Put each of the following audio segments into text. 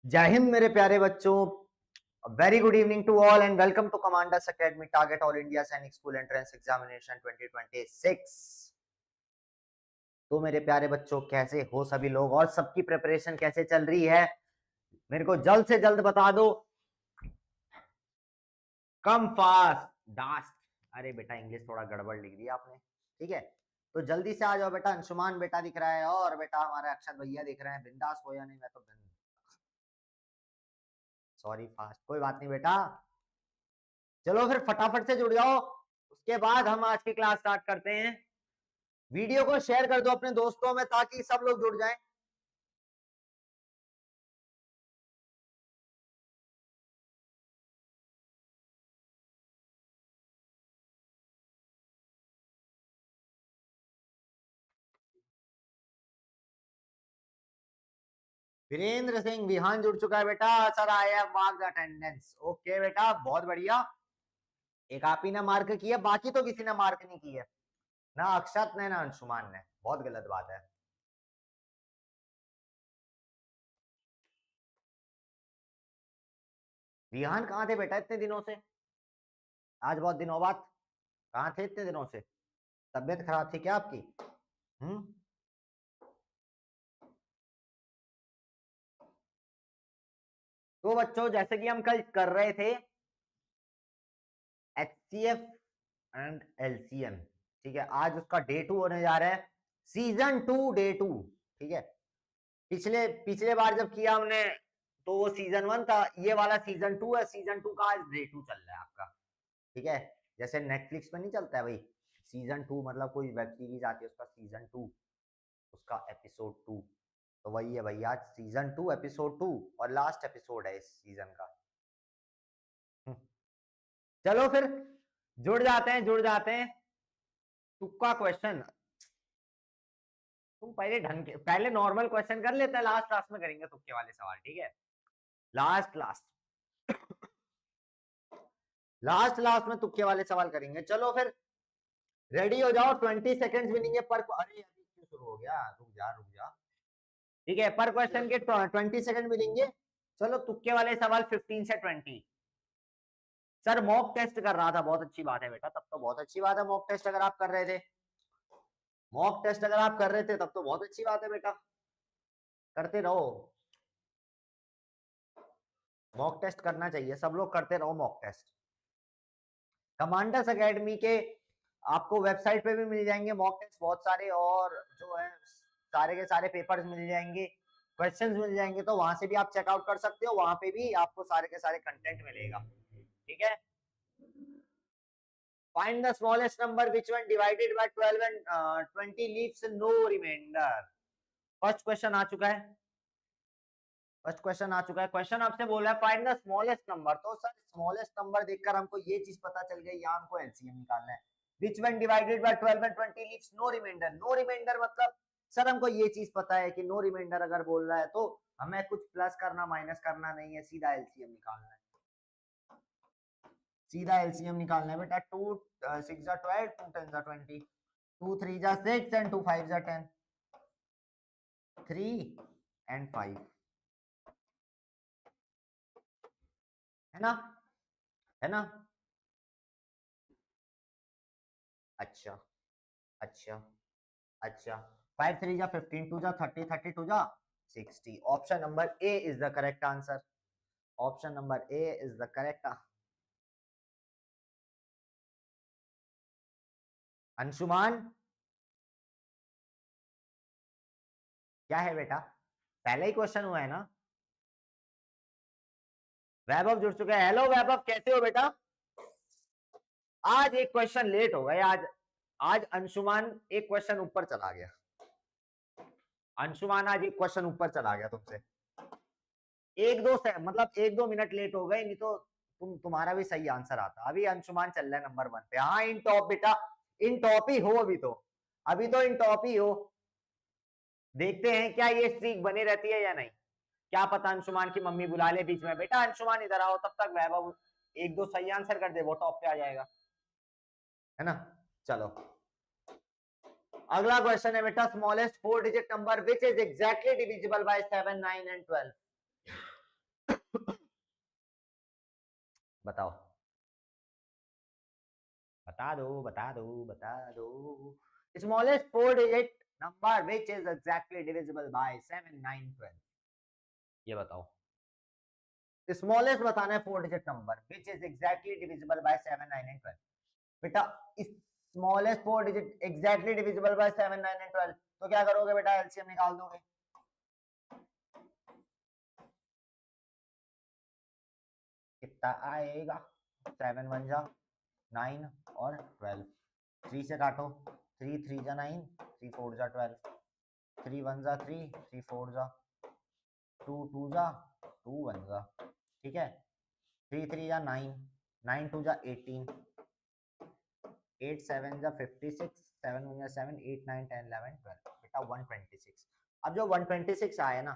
जय हिंद मेरे प्यारे बच्चों। Very good evening to all and welcome to commanders academy target all India Sainik school entrance examination 2026। तो मेरे प्यारे बच्चों, कैसे हो सभी लोग और सबकी प्रिपरेशन कैसे चल रही है? मेरे को जल्द से जल्द बता दो। Come fast dust. अरे बेटा, इंग्लिश थोड़ा गड़बड़ लिख दिया आपने। ठीक है, तो जल्दी से आ जाओ बेटा। अंशुमान बेटा दिख रहा है और बेटा हमारे अक्षत भैया दिख रहे हैं। बिंदास हो या नहीं? मैं तो सॉरी फास्ट, कोई बात नहीं बेटा। चलो फिर फटाफट से जुड़ जाओ, उसके बाद हम आज की क्लास स्टार्ट करते हैं। वीडियो को शेयर कर दो अपने दोस्तों में ताकि सब लोग जुड़ जाएं। वीरेंद्र सिंह विहान जुड़ चुका है बेटा। Sir I have marked attendance. Okay बेटा, बहुत बढ़िया। एक आप ही ने मार्क किया, बाकी तो किसी ने मार्क नहीं किया। ना अक्षत ने ना अंशुमान ने। बहुत गलत बात है। विहान कहाँ थे बेटा इतने दिनों से? आज बहुत दिनों बाद। कहाँ थे इतने दिनों से? तबीयत खराब थी क्या आपकी? हम्म। तो बच्चों, जैसे कि हम कल कर रहे थे HCF एंड LCM। ठीक है, आज उसका डे 2 होने जा रहा है। Season 2 day 2। ठीक है, पिछले पिछले बार जब किया हमने तो वो सीजन 1 था। ये वाला सीजन 2 है। सीजन 2 का आज डे 2 चल रहा है आपका। ठीक है, जैसे नेटफ्लिक्स पे नहीं चलता है भाई सीजन 2, मतलब कोई वेब सीरीज आती है उसका सीजन 2, उसका एपिसोड 2। तो वही है भाई, आज सीजन 2 एपिसोड 2 और लास्ट एपिसोड है इस सीजन का। चलो फिर जुड़ जाते हैं, जुड़ जाते हैं। तुक्का क्वेश्चन। तुम पहले ढंग के पहले नॉर्मल क्वेश्चन कर लेते हैं, लास्ट लास्ट में करेंगे तुक्के वाले सवाल। ठीक है, लास्ट लास्ट लास्ट लास्ट में तुक्के वाले सवाल करेंगे। चलो फिर रेडी हो जाओ। 20 सेकेंड्स मिलेंगे पर। अरे अभी क्यों शुरू हो गया? रुक जा रुक जा। ठीक है, पर क्वेश्चन के 20 सेकेंड मिलेंगे। चलो तुक्के वाले सवाल 15 से 20। सर मॉक टेस्ट कर रहा था, बहुत अच्छी बात है बेटा। तब तो बहुत अच्छी बात है, मॉक टेस्ट अगर आप कर रहे थे। मॉक टेस्ट अगर आप कर रहे थे तब तो बहुत अच्छी बात है बेटा। करते रहो। मॉक टेस्ट करना चाहिए, सब लोग करते रहो मॉक टेस्ट। कमांडर्स एकेडमी के आपको वेबसाइट पे भी मिल जाएंगे मॉक टेस्ट बहुत सारे, और जो है सारे के सारे पेपर्स मिल जाएंगे, क्वेश्चंस मिल जाएंगे। तो वहां से भी आप चेकआउट कर सकते हो, वहां पे भी आपको सारे के सारे कंटेंट मिलेगा। ठीक है, find the smallest number which when divided by 12 and 20 leaves no remainder. First question आ चुका है। फर्स्ट क्वेश्चन आ चुका है। क्वेश्चन आपसे बोल रहा है फाइंड द स्मॉलेस्ट नंबर। तो सर स्मॉलेस्ट नंबर देखकर हमको ये चीज पता चल गई, यहाँ हमको एलसीएम निकालना है। Which when divided by 12 and 20 leaves no remainder. No remainder मतलब सर हमको ये चीज पता है कि नो रिमाइंडर अगर बोल रहा है तो हमें कुछ प्लस करना माइनस करना नहीं है, सीधा एलसीएम निकालना है। सीधा एलसीएम निकालना है बेटा। 2 6 जा 12, 2 10 जा 20, 2 3 जा 6 एंड 2 5 जा 10, 3 एंड 5। है ना? है ना? अच्छा अच्छा अच्छा। 5 3 जा 15, 2 जा 30, 30 2 जा 60। Option number A is the correct answer. Option number A is the correct. Anshuman क्या है बेटा? पहला ही क्वेश्चन हुआ है ना? वैभव जुड़ चुके हैं। हेलो वैभव, कैसे हो बेटा? आज एक क्वेश्चन लेट हो गया। आज आज अंशुमान एक क्वेश्चन ऊपर चला गया। अंशुमान आज एक क्वेश्चन ऊपर चला गया तुमसे। एक दो से मतलब एक दो मिनट लेट हो गए, नहीं तो तुम्हारा भी सही आंसर आता। अभी अंशुमान चल रहा है नंबर 1 पे। हाँ इन टॉप बेटा, इन टॉप ही हो अभी तो। अभी तो इन टॉप ही हो। देखते हैं क्या ये स्ट्रीक बनी रहती है या नहीं। क्या पता अंशुमान की मम्मी बुला ले बीच में। बेटा अंशुमान इधर आओ, तब तक वैभव एक दो सही आंसर कर दे, वो टॉप पे आ जाएगा। है ना? चलो अगला क्वेश्चन है बेटा, smallest 4 digit number which is exactly divisible by 7 9 and 12। बताओ, बता दो बता दो बता दो। Smallest four digit number which is exactly divisible by 7, 9, 12। ये बताओ, स्मॉलेस्ट बताना है four digit number which is exactly divisible by 7, 9 and 12। बेटा smallest four digit exactly divisible by 7, 9 and 12, तो क्या करोगे बेटा, एलसीएम निकाल दोगे। कितना आएगा, 7 1 जा 9 और 12, 3 से काटो, 3 3 जा 9, 3 4 जा 12, 3 1 जा 3, 3 4 जा 2, 2 जा 2 1 जा, ठीक है। 3 3 जा 9, 9 2 जा 18, 8 7 जा 56, 7 1 जा 7, 8 9 10 11 12, बेटा 126। अब जो 126 आया ना,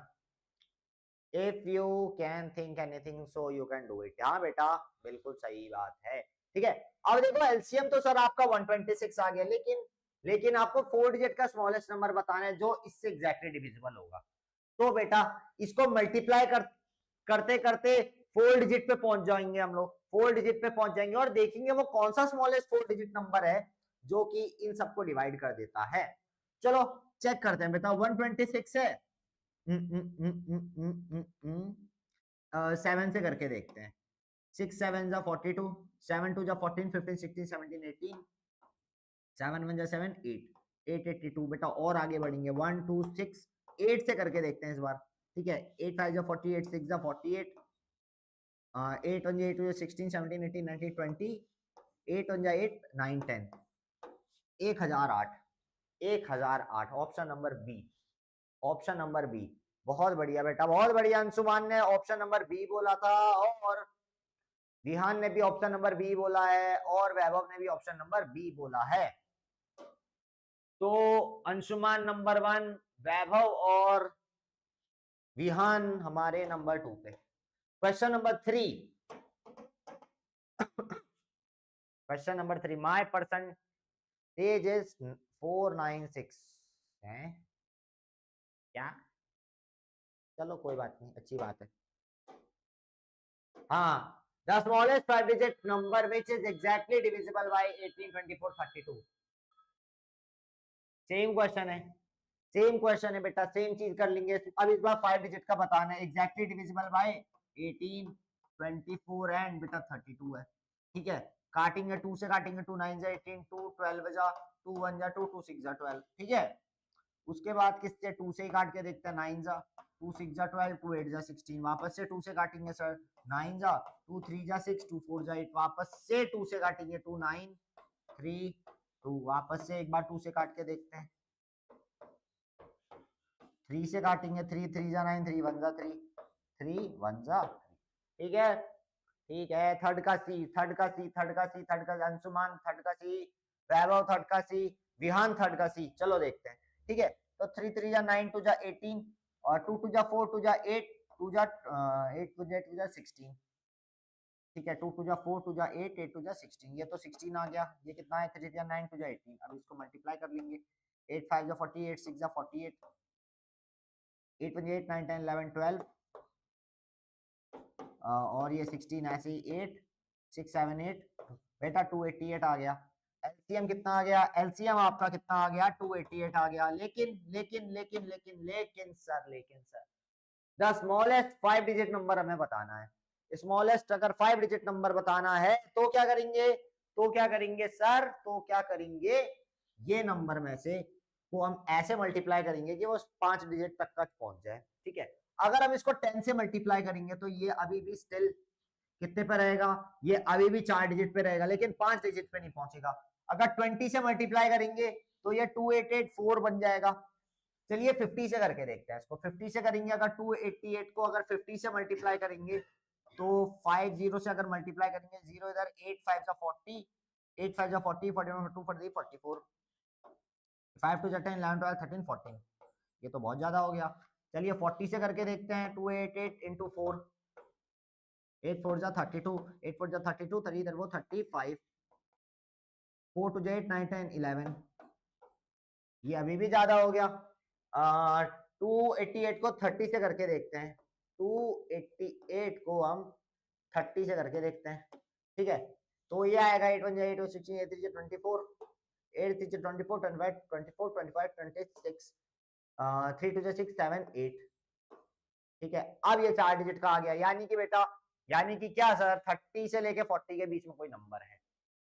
if you can think anything so you can do it. हाँ बेटा बिल्कुल सही बात है, ठीक है। अब देखो एलसीएम तो सर आपका 126 आ गया, लेकिन आपको फोर डिजिट का स्मॉलेस्ट नंबर बताना है जो इससे एग्जैक्टली डिविजिबल होगा। तो बेटा इसको मल्टीप्लाई करते करते फोर डिजिट पे पहुंच जाएंगे हम लोग, फोर डिजिट पे पहुंच जाएंगे और देखेंगे वो कौन सा स्मॉलेस्ट फोर डिजिट नंबर है जो कि इन सबको डिवाइड कर देता है। चलो चेक करते हैं बेटा, 126 है, 7 से करके देखते हैं। 6 7 जा 42, 7 2 जा 14, 15 16 17 18, 7 1 जा 7 8, 8 82। बेटा और आगे बढ़ेंगे, 1 2 6 8 से करके देखते हैं इस बार, ठीक है। 8 5 जा 48, 6 जा 48, 8 1 जा 8 16 17 18 19 20, 8 1 जा 8 9 10, 1008, 1008, option number B, option number B. बहुत बढ़िया बेटा, बहुत बढ़िया। अंशुमान ने ऑप्शन नंबर बी बोला था, और विहान ने भी ऑप्शन नंबर बी बोला है, और वैभव ने भी ऑप्शन नंबर बी बोला है। तो अंशुमान नंबर 1, वैभव और विहान हमारे नंबर 2 पे। Question number 3, question number 3, my percentage is 496 है क्या? चलो कोई बात नहीं, अच्छी बात है। हाँ, the smallest five digit number which is exactly divisible by 18 24 32। Same question है, सेम क्वेश्चन है बेटा, सेम चीज कर लेंगे। अब इस बार फाइव डिजिट का बताना है, एग्जैक्टली डिविजिबल बाय 18 24 एंड बेटा 32 है, ठीक है। काटेंगे, 2 से काटेंगे, 2 9 जा 18, 2 12 जा 2 1 जा 2 2 6 जा 12, ठीक है। उसके बाद किससे 2 से ही काट के देखते हैं, 9 जा 2 6 जा 12, 2 8 जा 16, वापस से 2 से काटेंगे सर, 9 जा 2 3 जा 6, 2 4 जा 8, वापस से 2 से काटेंगे, 2 9 3 2, वापस से एक बार 2 से काट के देखते हैं, 3 से काटेंगे, 3 3 जा 9, 3 1 जा 3, 3 1 जा 3, ठीक है, ठीक है। थर्ड का सी, थर्ड का सी, थर्ड का सी, थर्ड का अंशुमान, थर्ड का सी, वैभव, थर्ड का सी, विहान, थर्ड का सी। चलो देखते हैं, ठीक है। तो 3 3 जा 9, 2 जा 18, और 2 2 जा 4, 2 जा 8, 2 जा 8 2 जा 8 2 जा 16, ठीक है। 2 2 जा 4, 2 जा 8, 8 2 जा 16, ये तो 16 आ गया। ये कितना है, 3 जा 9, 2 जा 18। अब इसको मल्टीप्लाई कर लेंगे, 8 5 जा 48, 6 जा 48, 8 1 8 9 10 11 12, और ये 16 ऐसे ही 8 6 7 8, बेटा 288 आ गया। एलसीएम कितना आ गया, एलसीएम आपका कितना आ गया, 288 आ गया। लेकिन sir the smallest five digit number हमें बताना है। स्मॉलेस्ट अगर फाइव डिजिट नंबर बताना है तो क्या करेंगे, तो क्या करेंगे सर, तो क्या करेंगे, ये नंबर में से को हम ऐसे मल्टीप्लाई करेंगे कि वो 5 डिजिट तक पहुंच जाए, ठीक है। अगर हम इसको 10 से मल्टीप्लाई करेंगे तो ये अभी भी स्टिल कितने पे रहेगा, ये अभी भी 4 डिजिट पे रहेगा, लेकिन 5 डिजिट पे नहीं पहुंचेगा। अगर 20 से मल्टीप्लाई करेंगे तो ये 2884 बन जाएगा। चलिए 50 से करके देखते हैं इसको, 50 से करेंगे, अगर 288 को अगर 50 से मल्टीप्लाई करेंगे तो 5 जीरो से अगर मल्टीप्लाई करेंगे, जीरो इधर, 8 5 जा 40, 8 5 जा 40, 41 2 4 44, 5 2 जा 10 11 12 13 14, ये तो बहुत ज्यादा हो गया। चलिए 40 से करके देखते हैं, 288 इंटू 4, 8 4 जा 32, 8 4 जा 32, 3 इधर वो 35, 4 2 जा 8 9 10 11, ये अभी भी ज्यादा हो गया। 288 को 30 से करके देखते हैं, 288 को हम 30 से करके देखते हैं, ठीक है। तो ये आएगा 8 1 8 16 8 3 24 8 3 24 25 24 25 26 3 2 6 7 8, ठीक है। अब ये 4 डिजिट का आ गया, यानी कि बेटा, यानी कि क्या सर, 30 से लेके 40 के बीच में कोई नंबर है,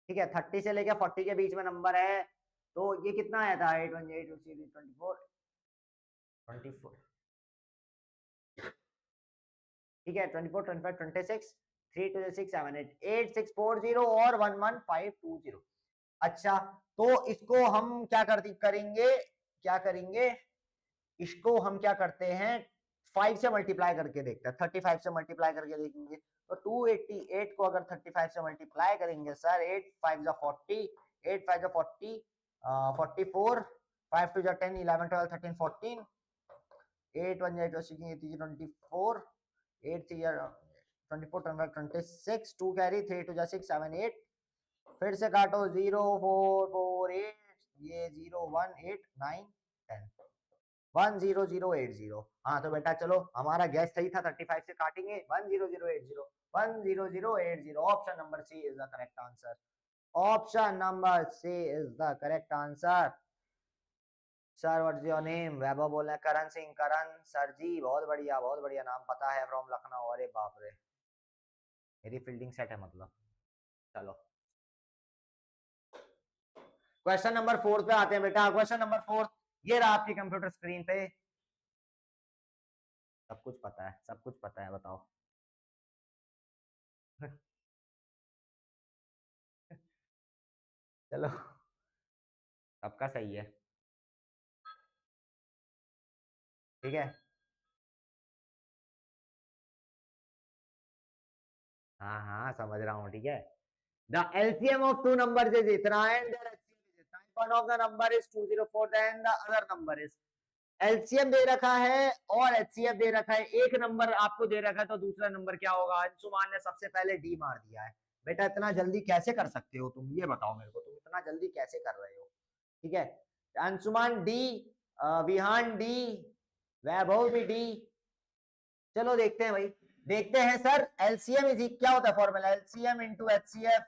ठीक है। 30 से लेके 40 के बीच में नंबर है, तो ये कितना आया था, 8 1 8 24 24, ठीक है। 24 25 26 3 2 6 7 8 8 6 4 0 और 1 1 5 2 0। अच्छा, तो इसको हम क्या करेंगे, क्या करेंगे, इसको हम क्या करते हैं, 5 से मल्टीप्लाई करके देखते हैं, 35 से मल्टीप्लाई करके देखेंगे। तो 288 को अगर 35 से मल्टीप्लाई करेंगे सर, 8 5 जा 40, 8 5 जा 40, 44, 5 2 जा 10, 11 12 13 14, 8 1 8 16 24, 8 3 जा 24 26, 2 कैरी, 3 2 जा 6 7 8, फिर से काटो, 0 4 4 8, ये 0 1 8 9 10, 10080। हाँ तो बेटा चलो, हमारा गैस सही था, 35 से काटेंगे, 10080, 10080। Option number C is the correct answer, option number C is the correct answer. Sir what's your name, Vaibhav बोल रहे हैं, करण सिंह, करण सर जी, बहुत बढ़िया नाम पता है, फ्रॉम लखनऊ। अरे बाप रे, मेरी फील्डिंग सेट है मतलब। चलो क्वेश्चन नंबर 4 पे आते हैं बेटा। क्वेश्चन नंबर 4 ये रहा आपकी कंप्यूटर स्क्रीन पे, सब कुछ पता है, सब कुछ पता है, बताओ। चलो सबका सही है, ठीक है। हाँ हाँ समझ रहा हूँ, ठीक है। The LCM of two numbers is इतना एंड देयर एचसीएफ इज इतना, one of the number is 204 and the other number is, LCM दे रखा है और एचसीएफ दे रखा है, एक नंबर आपको दे रखा है, तो दूसरा नंबर क्या होगा। अंशुमान ने सबसे पहले डी मार दिया है। बेटा इतना जल्दी कैसे कर सकते हो तुम, ये बताओ मेरे को, तुम इतना जल्दी कैसे कर रहे हो, ठीक है। अंशुमान डी, विहान डी, वैभव भी डी। चलो देखते हैं भाई, देखते हैं सर। एलसीएम इज क्या होता है formula, LCM into HCF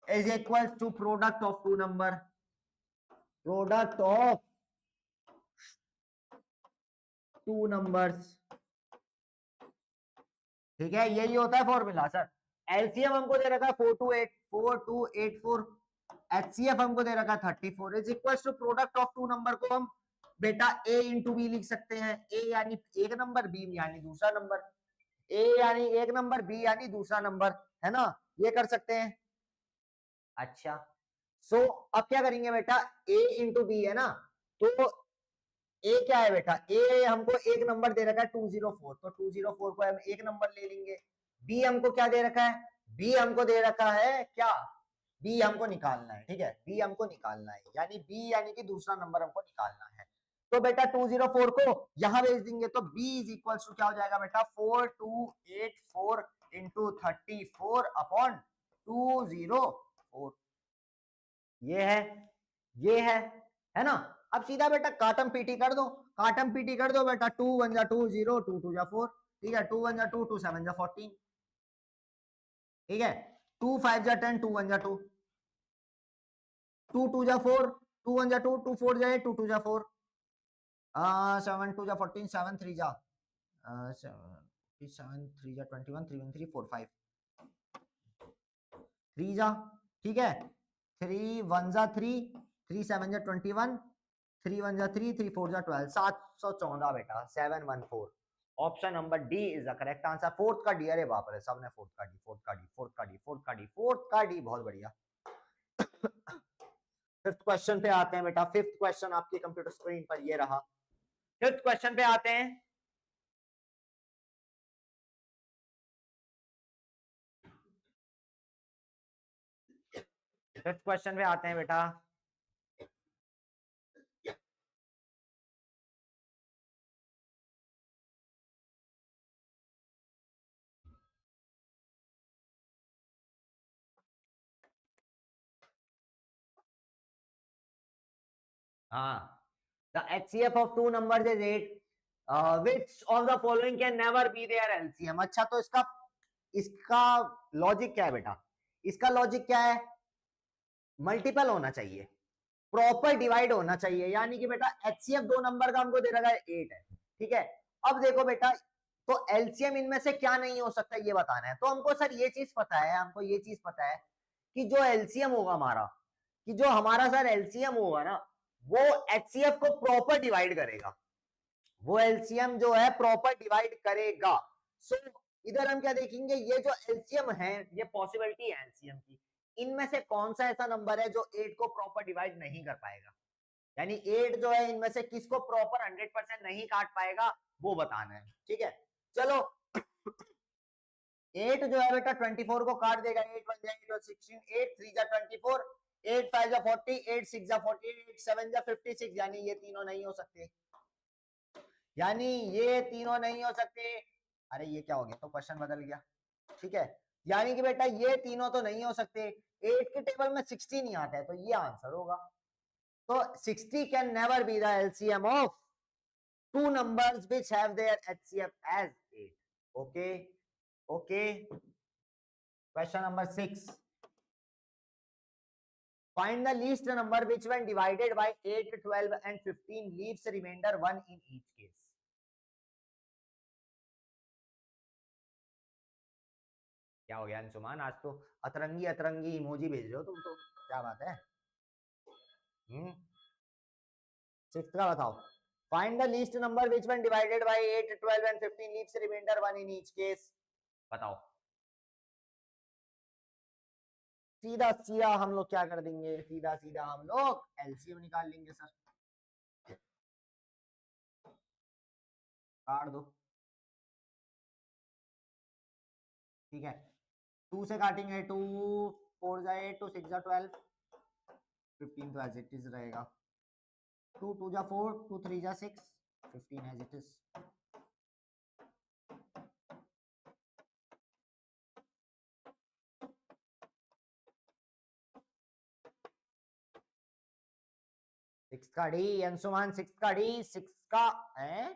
is equal to product of two number, product of two numbers, ठीक है। यही होता है फॉर्मूला सर। एलसीएम हमको दे रखा है 4284, एचसीएफ हमको दे रखा है 34, is equal to product of two number को हम बेटा ए इंटू बी लिख सकते हैं। ए यानी एक नंबर, बी यानी दूसरा नंबर, ए यानी एक नंबर, बी यानी दूसरा नंबर, है ना, ये कर सकते हैं। अच्छा सो अब क्या करेंगे बेटा, ए इंटू बी है ना, तो ए क्या है बेटा, ए हमको एक नंबर दे रखा है 204, तो 204 को हम एक नंबर ले लेंगे। बी हमको क्या दे रखा है, बी हमको दे रखा है क्या, बी हमको निकालना है, ठीक है, बी हमको निकालना है, यानी बी यानी कि दूसरा नंबर हमको निकालना है। तो बेटा 204 को यहां भेज देंगे, तो b इज इक्वल टू क्या हो जाएगा बेटा, 4284 इंटू 34 अपॉन 204, ये है, ये है ना। अब सीधा बेटा काटम पीटी कर दो, काटम पीटी कर दो बेटा, 2 1 जा 2 0, 2 2 जा 4, ठीक है, 2 1 जा 2, 2 7 जा 14, ठीक है, 2 5 जा 10, 2 1 जा 2, 2 2 जा 4, 2 1 जा 2, 2 4 जा 8, 2 2 जा 4, 7 2 जा 14, 7 3 जा 7 3 जा 21, 3 1 3 4 5 3 जा, ठीक है, 3 1 जा 3, 3 7 जा 21, 3 1 जा 3, 3 4 जा 12, 714 बेटा, 714। Option number D is the correct answer. Fourth का डी, अरे बाप रे, सबने फोर्थ का डी, फोर्थ का डी, फोर्थ का डी, फोर्थ का डी, फोर्थ का डी, बहुत बढ़िया। फिफ्थ क्वेश्चन पे आते हैं बेटा, फिफ्थ क्वेश्चन आपके कंप्यूटर स्क्रीन पर ये रहा। फिफ्थ क्वेश्चन पे आते हैं, फिफ्थ क्वेश्चन पे आते हैं बेटा। हाँ, the HCF of two numbers is 8, which of the following can never be their LCM। अच्छा तो इसका इसका लॉजिक क्या है बेटा, इसका लॉजिक क्या है, मल्टीपल होना चाहिए, प्रॉपर डिवाइड होना चाहिए, यानी कि बेटा एचसीएफ 2 नंबर का हमको दे रखा है 8 है, ठीक है। अब देखो बेटा, तो एलसीएम इनमें से क्या नहीं हो सकता ये बताना है। तो हमको सर ये चीज पता है, हमको ये चीज पता है कि जो एलसीएम होगा हमारा, कि जो हमारा सर एलसीएम होगा ना, वो एचसीएफ को प्रॉपर डिवाइड करेगा, वो एलसीएम जो है प्रॉपर डिवाइड करेगा। सो इधर हम क्या देखेंगे, ये जो एलसीएम है, ये पॉसिबिलिटी है एलसीएम की, इनमें से कौन सा ऐसा नंबर है जो 8 को प्रॉपर डिवाइड नहीं कर पाएगा, यानी 8 जो है इनमें से किसको प्रॉपर 100% नहीं काट पाएगा, वो बताना है, ठीक है। चलो 8 जो है बेटा 24 को काट देगा, 8 1 8 और 16, 8 3 जा 24, 8 5 जा 40, 8 6 जा 48, 8 7 जा 56, यानी ये तीनों नहीं हो सकते, यानी ये तीनों नहीं हो सकते। अरे ये क्या हो गया, तो क्वेश्चन बदल गया, ठीक है। यानी कि बेटा ये तीनों तो नहीं हो सकते, 8 के टेबल में 60 नहीं आता है, तो ये आंसर होगा। तो 60 can never be the LCM of two numbers which have their HCF as 8. Okay, okay. Question number 6. Find the least number which when divided by 8, 12 and 15 leaves remainder 1 in each case. क्या हो गया अंशुमान, आज तो अतरंगी अतरंगी emoji भेज रहे हो तुम तो, क्या बात है। 6 का बताओ। Find the least number which when divided by 8, 12 and 15 leaves remainder 1 in each case. बताओ। सीधा सीधा हम लोग क्या कर देंगे, सीधा सीधा हम लोग एलसीएम निकाल लेंगे सर, काट दो, ठीक है। 2 से काटेंगे, 2 4 जा 8, 2 6 जा 12, 15 तो एज इट इज रहेगा, 2 2 जा 4, 2 3 जा 6, 15 एज इट इज। सिक्स का डी अंशुमान, सिक्स का डी, सिक्स का है,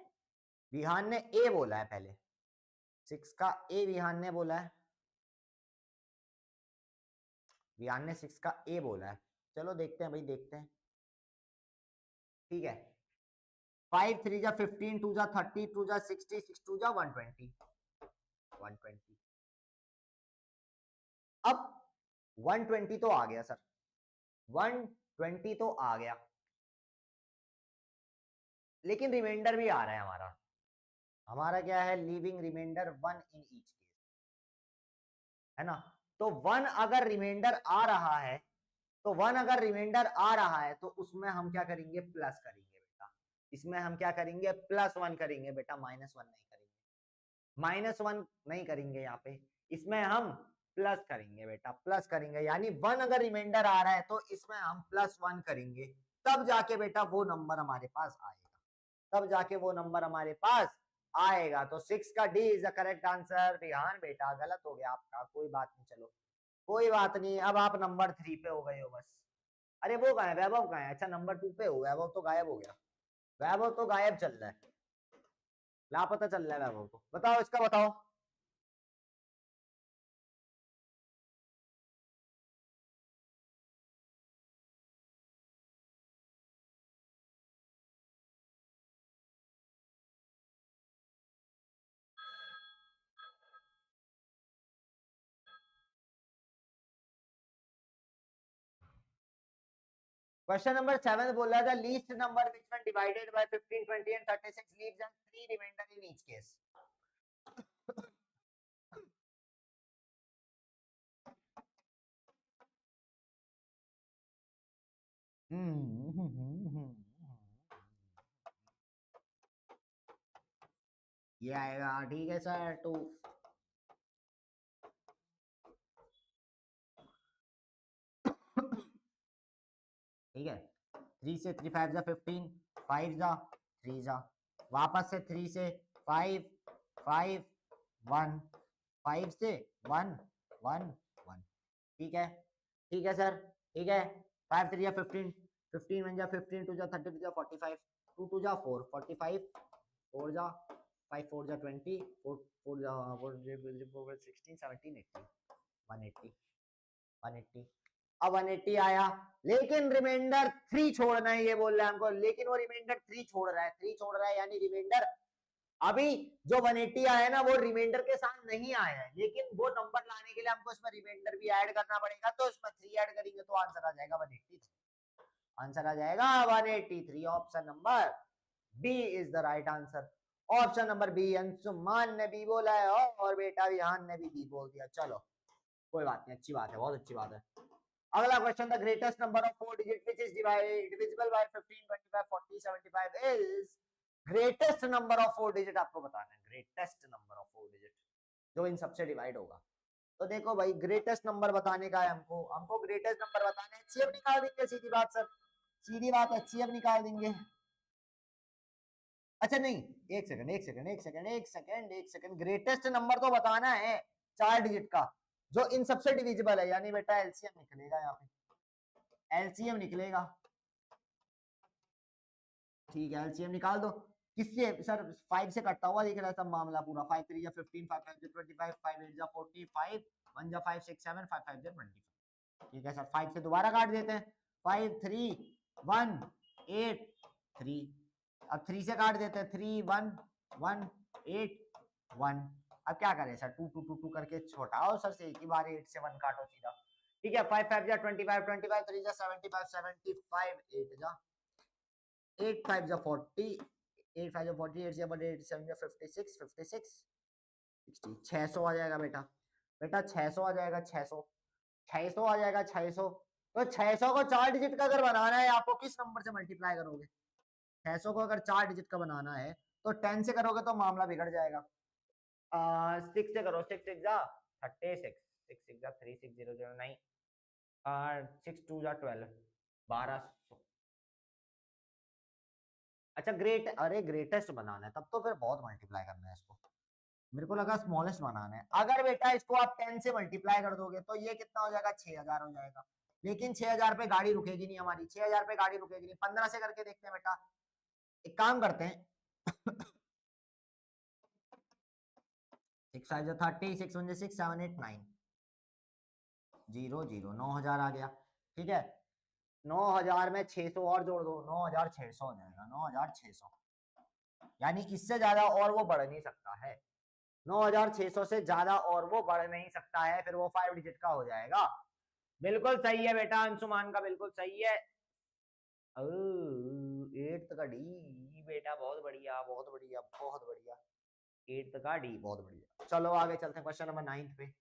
विहान ने ए बोला है पहले, सिक्स का ए विहान ने बोला है, विहान ने 6 का ए बोला है। चलो देखते हैं भाई, देखते हैं, ठीक है। 5 3 जा 15, 2 जा 30, 2 जा 60, 6 2 जा 120, 120। अब 120 तो आ गया सर, 120 तो आ गया, लेकिन रिमाइंडर भी आ रहा है हमारा, हमारा क्या है, leaving remainder 1 in each case, है ना। तो 1 अगर रिमाइंडर आ रहा है, तो 1 अगर रिमाइंडर आ रहा है तो उसमें हम क्या करेंगे, प्लस करेंगे बेटा, इसमें हम क्या करेंगे, +1 करेंगे बेटा, -1 नहीं करेंगे, -1 नहीं करेंगे यहाँ पे, इसमें हम प्लस करेंगे बेटा, प्लस करेंगे, यानी 1 अगर रिमाइंडर आ रहा है तो इसमें हम +1 करेंगे, तब जाके बेटा वो नंबर हमारे पास आएगा, तब जाके वो नंबर हमारे पास आएगा। तो 6 का D is the correct answer. ध्यान बेटा, गलत हो गया आपका, कोई बात नहीं, चलो कोई बात नहीं, अब आप नंबर 3 पे हो गए हो बस। अरे वो कहाँ है, वैभव कहाँ है, अच्छा नंबर 2 पे हो, वैभव तो गायब हो गया, वैभव तो गायब चल रहा है, लापता चल रहा है वैभव तो। बताओ इसका, बताओ। क्वेश्चन नंबर 7 बोल रहा था, least number which when divided by 15 20 and 36 leaves and 3 remainder in each case. ये आएगा, ठीक है सर, 2, ठीक है। 3 से 3 5 जा 15, 5 जा 3 जा, वापस से 3 से 5 5 1, 5 से 1 1 1, ठीक है, ठीक है सर, ठीक है। 5 3 जा 15, 15 1 जा 15, 2 जा 30, 2 जा 45, 2 2 जा 4 45, 4 जा 5 4 जा 20, 4 जा 16 17 80, 180 180। अब 180 आया, लेकिन रिमाइंडर 3 छोड़ना है, ये बोल रहा है हमको, लेकिन वो रिमाइंडर 3 छोड़ रहा है, 3 छोड़ रहा है, यानी रिमाइंडर अभी जो 180 आया है ना वो रिमाइंडर के साथ नहीं आया है, लेकिन वो नंबर लाने के लिए हमको इसमें रिमाइंडर भी ऐड करना पड़ेगा, तो इसमें 3 ऐड करेंगे तो आंसर आ जाएगा 183। आंसर आ जाएगा 183। Option number B is the right answer. Option number B, Anshuman ने बी बोला है और बेटा विहान ने भी बी बोल दिया। चलो कोई बात नहीं, अच्छी बात है, बहुत अच्छी बात है। अगला question, the greatest number of 4 digit which is divisible by 15 25 40 75 is greatest number of 4 digit आपको बताना है, ग्रेटेस्ट नंबर ऑफ 4 डिजिट जो इन सबसे डिवाइड होगा। तो देखो भाई, ग्रेटेस्ट नंबर बताने का है हमको ग्रेटेस्ट नंबर बताना है। एचसीएफ निकाल देंगे, सीधी बात सर, सीधी बात, एचसीएफ निकाल देंगे। अच्छा नहीं, एक सेकंड, ग्रेटेस्ट नंबर तो बताना है 4 डिजिट का जो इन सबसे डिविजिबल है, यानी बेटा एलसीएम निकलेगा, यहाँ पे एलसीएम निकलेगा। ठीक है, एलसीएम निकाल दो। किससे सर? 5 से कटता हुआ दिख रहा है सब मामला पूरा। 5 3 या 15, 5 5 25, 5 8 जा 45, 1 जा 5 6 7, 5 5 जा 25। ठीक है सर, 5 से दोबारा काट देते हैं, 5 3 1 8 3। अब 3 से काट देते हैं, 3 1 1 8 1। अब क्या करें सर, 2 2 2 2 करके छोटाओ सर से, एक ही बार 8 से 1 काटो सीधा। ठीक है, 5 5 जा 25, 25 3 जा 75, 75 8 जा 8 5 जा 40, 8 5 जा 40, 8 7 8 7 जा 56, 56 60। 600 आ जाएगा बेटा, बेटा 600 आ जाएगा, 600 600 आ जाएगा, 600। तो 600 को 4 डिजिट का अगर बनाना है आपको, किस नंबर से मल्टीप्लाई करोगे? 600 को अगर 4 डिजिट का बनाना है तो 10 से करोगे तो मामला बिगड़ जाएगा। 6 से करो, 6 6 जा 36, 6 6 जा 36009, 6 2 जा 12, 1200। अच्छा अरे ग्रेटेस्ट बनाना है, तब तो फिर बहुत मल्टीप्लाई करना है इसको। मेरे को लगा स्मॉलेस्ट बनाना है। अगर बेटा इसको आप 10 से मल्टीप्लाई कर दोगे तो ये कितना हो जाएगा? 6000 हो जाएगा। लेकिन 6000 पे गाड़ी रुकेगी नहीं हमारी, 6000 पे गाड़ी रुकेगी नहीं। 15 से करके देखते हैं बेटा, एक काम करते हैं 6 5 जा 30, 6 1 जा 6 7 8 9 0 0, 9000 आ गया। ठीक है, 9000 में 600 और जोड़ दो, 9600 हो जाएगा, 9600। यानी इससे ज्यादा और वो बढ़ नहीं सकता है, 9600 से ज्यादा और वो बढ़ नहीं सकता है, फिर वो 5 डिजिट का हो जाएगा। बिल्कुल सही है बेटा, अंशुमान का बिल्कुल सही है। 8th का डी बेटा, बहुत बढ़िया बहुत बढ़िया बहुत बढ़िया, 8th का डी बहुत बढ़िया। चलो आगे चलते हैं क्वेश्चन नंबर 9 पे।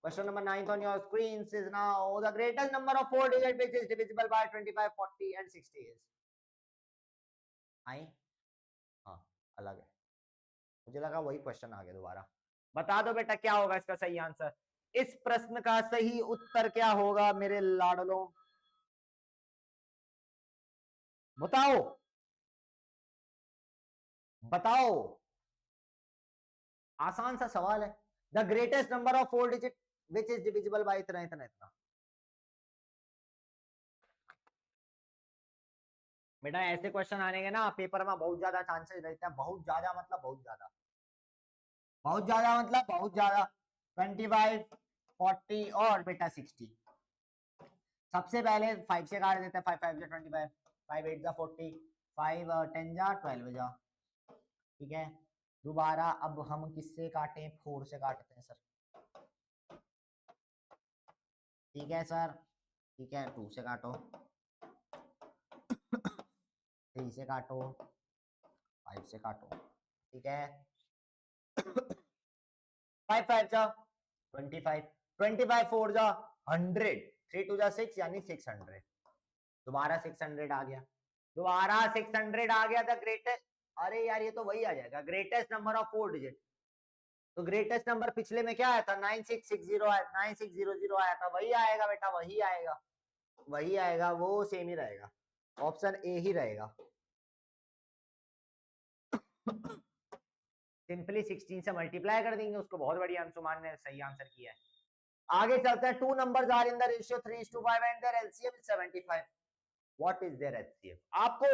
Question number 9 on your screens is now the greatest number of 4 digit which is divisible by 25, 40 and 60 is. आई हाँ, अलग है, मुझे लगा वही क्वेश्चन आ गया दोबारा। बता दो बेटा क्या होगा इसका सही आंसर। इस प्रश्न का सही उत्तर क्या होगा मेरे लाडलों, बताओ बताओ। आसान सा सवाल है। The greatest number of 4 digit which is divisible by इतना इतना इतना। बेटा ऐसे क्वेश्चन आने के ना पेपर में बहुत ज्यादा चांसेस रहते हैं, बहुत ज्यादा मतलब बहुत ज्यादा, बहुत ज्यादा मतलब बहुत ज्यादा। 25, 40 और बेटा 60। सबसे पहले 5 से काट देते हैं, 5 5 जा 25, 5 8 जा 40, 5 10 जा 12 जा। ठीक है, दोबारा अब हम किससे काटें? 4 से काटते हैं सर। ठीक है सर, ठीक है, 2 से काटो, 3 से काटो, 5 से काटो। ठीक है, 5 5 जा 25, 25 4 जा 100, 3 2 जा 6 यानी 600। दोबारा 600 आ गया, दोबारा 600 आ गया। था ग्रेटेस्ट, अरे यार ये तो वही आ जाएगा, ग्रेटेस्ट नंबर ऑफ 4 डिजिट। तो ग्रेटेस्ट नंबर पिछले में क्या आया था? 9660 आया, 9600 आया था, वही आएगा बेटा, वही आएगा, वही आएगा, वो सेम ही रहेगा, ऑप्शन ए ही रहेगा। सिंपली 16 से मल्टीप्लाई कर देंगे उसको। बहुत बढ़िया, अंशुमान ने सही आंसर किया है। आगे चलते हैं। 2 numbers are in the ratio 3:5 and their LCM is 75. What is their HCF? आपको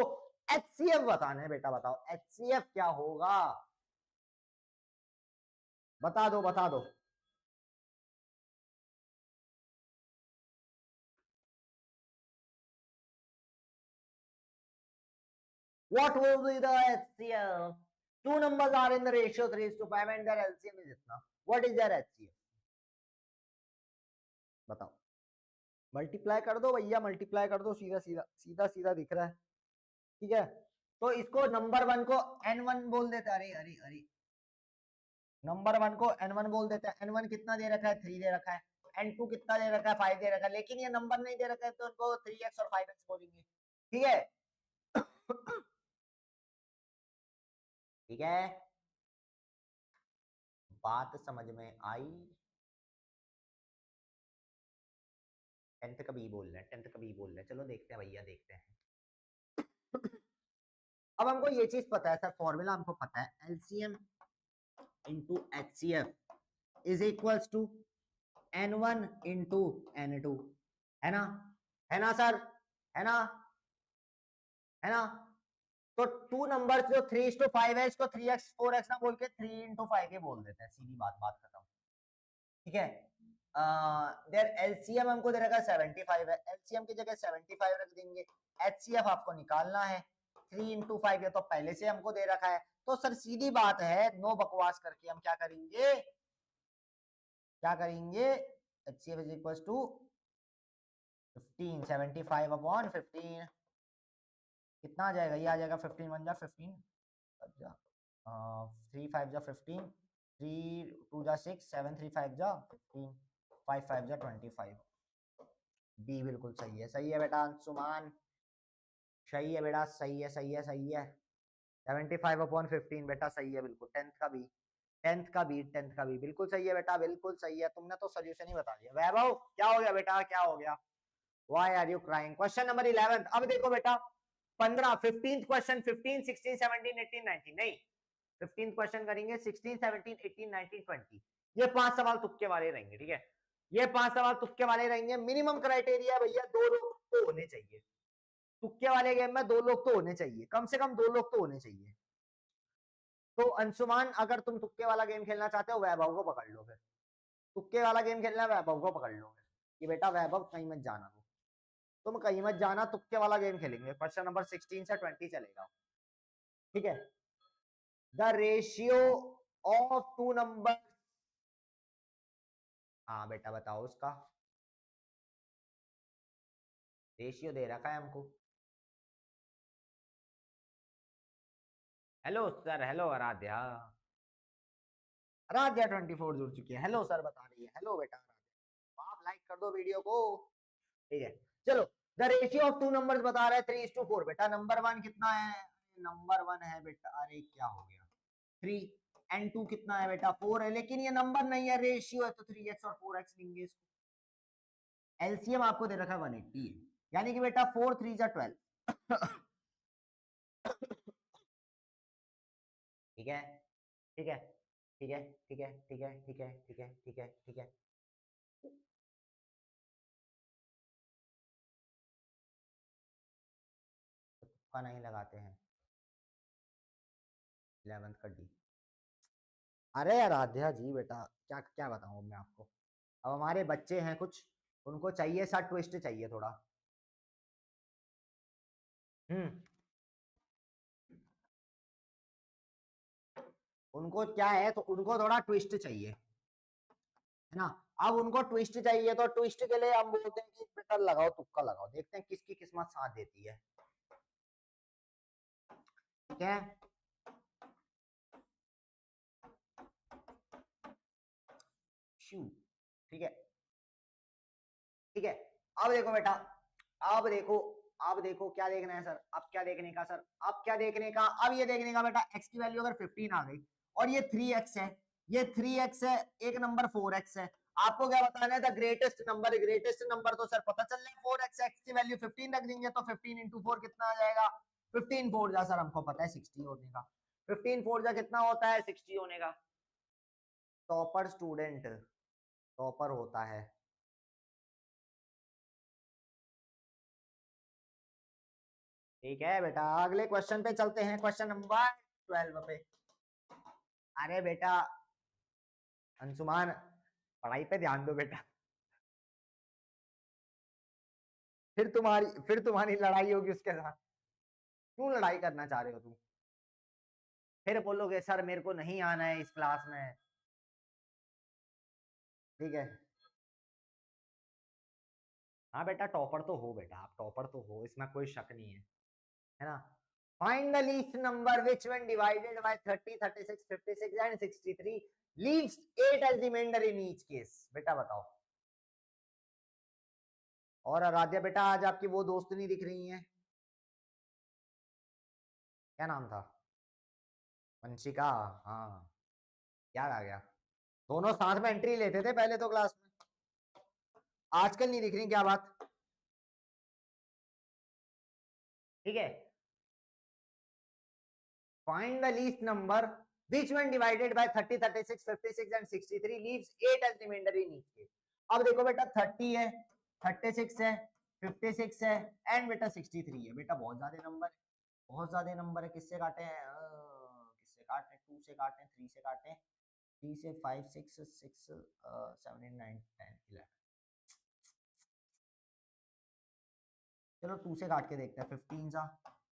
HCF बताना है बेटा, बताओ HCF क्या होगा। बता दो बता दो। What will be the HCF? Two numbers are in the ratio 3:5 and their LCM is इतना. What is their HCF? बताओ. मल्टीप्लाई कर दो भैया, मल्टीप्लाई कर दो, सीधा सीधा सीधा सीधा दिख रहा है, ठीक है। तो इसको नंबर वन को n1 बोल देते हैं। अरे अरे अरे, नंबर वन को n1 बोल देते हैं। n1 कितना दे रखा है? 3 दे रखा है। n2 कितना दे रखा है? 5 दे रखा है। लेकिन ये नंबर नहीं दे रखा है तो उनको 3x और 5x बोलेंगे, ठीक है। ठीक है, बात समझ में आई? 10th का बी बोल रहे हैं, 10th का बी बोल रहे हैं। चलो देखते हैं भैया, देखते हैं। अब हमको ये चीज पता है सर, फॉर्मूला हमको पता है, LCM into HCF is equals to n1 into n2, है ना? है ना सर? है ना? है ना? तो टू नंबर जो 3:5 है, इसको 3x 4x ना बोल के 3:5 के बोल देते हैं, सीधी बात, बात खत्म, ठीक है। देयर एलसीएम हमको दे रखा है 75 है, एलसीएम की जगह 75 रख देंगे। एचसीएफ आपको निकालना है, 3:5 ये तो पहले से हमको दे रखा है। तो सर सीधी बात है, नो बकवास करके हम क्या करेंगे, क्या करेंगे, HCF is equal to 15, 75 upon 15 कितना आ जाएगा? ये आ जाएगा 15 1 जा 15, 3 5 जा 15, 3 2 जा 6, 7 3 5 जा 15, 5 5 जा 25। बी बिल्कुल सही है, सही है बेटा अंशुमान, सही है बेटा, सही है सही है सही है। 75 अपॉन 15 बेटा सही है बिल्कुल। 10th का बी, 10th का बी, 10th का बी बिल्कुल सही है बेटा, बिल्कुल सही है। तुमने तो सोल्यूशन ही बता दिया। वैभव क्या हो गया बेटा, क्या हो गया? Why are you crying? Question number 11। अब देखो बेटा 15, 15th क्वेश्चन, 15 16 17 18 19 नहीं, 15th क्वेश्चन करेंगे 16 17 18 19 20। ये 5 सवाल तुक्के वाले रहेंगे, ठीक है। ये 5 सवाल तुक्के वाले रहेंगे। मिनिमम क्राइटेरिया भैया 2 लोग तो होने चाहिए, तुक्के वाले गेम में 2 लोग तो होने चाहिए, कम से कम 2 लोग तो होने चाहिए। तो अंशुमान अगर तुम तुक्के वाला गेम खेलना चाहते हो, वैभव को पकड़ लो, फिर तुक्के वाला गेम खेलना, वैभव को पकड़ लो कि बेटा वैभव कहीं मत जाना, तुम कहीं मत जाना, तुक्के वाला गेम खेलेंगे। क्वेश्चन नंबर 16 से 20 चलेगा, ठीक है। The ratio of two number, हाँ बेटा बताओ उसका रेशियो दे रखा है हमको। Hello sir, hello Aaradhya, Aaradhya 24 जुड़ चुकी है। हेलो सर बता रही है, हेलो बेटा आराध्या, आप लाइक कर दो वीडियो को, ठीक है। चलो the ratio of two numbers बता रहे हैं 3:4 बेटा। नंबर वन कितना है? नंबर वन है बेटा, अरे क्या हो गया, 3, n2 कितना है बेटा? 4 है, लेकिन ये नंबर नहीं है, रेशियो है, तो 3x और 4x लेंगे इसको। एलसीएम आपको दे रखा है 180 है, यानी कि बेटा 4 3 जा 12। ठीक है, ठीक है, ठीक है, ठीक है, ठीक है, ठीक है, ठीक है, ठीक है, ठीक है। तुक्का नहीं लगाते हैं, 11th का डी। अरे आराध्या जी बेटा, क्या क्या बताऊं मैं आपको। अब हमारे बच्चे हैं कुछ, उनको चाहिए सा ट्विस्ट चाहिए थोड़ा। उनको क्या है, तो उनको थोड़ा ट्विस्ट चाहिए, है ना। अब उनको ट्विस्ट चाहिए, तो ट्विस्ट के लिए हम बोलते हैं कि बेटा लगाओ, तुक्का लगाओ, देखते हैं किसकी किस्मत साथ देती है, ठीक है। ठीक है, ठीक है। अब देखो बेटा, अब देखो, अब देखो क्या देखना है सर, अब क्या देखने का सर, अब क्या देखने का, अब ये देखने का बेटा, x की वैल्यू अगर 15 आ गई और ये 3x है, ये 3x है, एक नंबर 4x है, आपको क्या बताना है? The greatest number, greatest number तो सर पता चल रहा है 4x, x की वैल्यू 15 रख देंगे, तो 15 इंटू 4 कितना आ जाएगा? 15 4 जा सर हमको पता है 60 होने का, 15 4 जा कितना होता है? 60 होने का। टॉपर स्टूडेंट टॉपर होता है। ठीक है बेटा, अगले क्वेश्चन पे चलते हैं, क्वेश्चन नंबर 12 पे। अरे बेटा अंशुमान पढ़ाई पे ध्यान दो बेटा, फिर तुम्हारी लड़ाई होगी उसके साथ। क्यों लड़ाई करना चाह रहे हो तुम? फिर बोलोगे सर मेरे को नहीं आना है इस क्लास में। ठीक है, हाँ बेटा टॉपर तो हो बेटा, आप टॉपर तो हो, इसमें कोई शक नहीं है ना? Find the least number which when divided by 30, 36, 56 and 63 leaves 8 as remainder in each case. बेटा बताओ। और आराध्या बेटा आज आपकी वो दोस्त नहीं दिख रही है, क्या नाम था? वंशिका। हाँ, याद आ गया। दोनों साथ में एंट्री लेते थे पहले तो क्लास में, आजकल नहीं दिख रही, क्या बात? ठीक है, find the least number which when divided by 30, 36, 56 and 63 leaves 8 as remainder in each case। अब देखो बेटा 30 है, 36 है, 56 है एंड बेटा 63 है। बेटा बहुत ज्यादा नंबर है, बहुत ज्यादा नंबर है। किससे काटे हैं? किससे काटे? 2 से काटे, 3 से काटे, 3 से 5, 6, 6, 7, 8, 9, 10, 11। चलो 2 से काट के देखते हैं। 15 जा,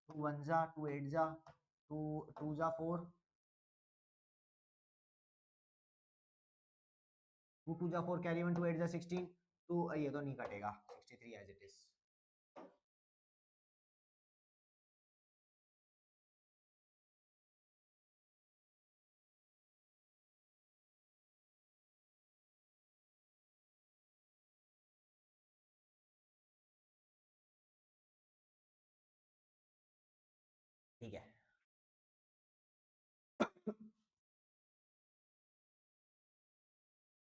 2 1 जा, 2 8 जा, 2 2 जा 4, 2 2 जा 4 कैरी 1, 2 8 जा 16, 2 ये तो नहीं कटेगा, 63 एज इट इज। ठीक है,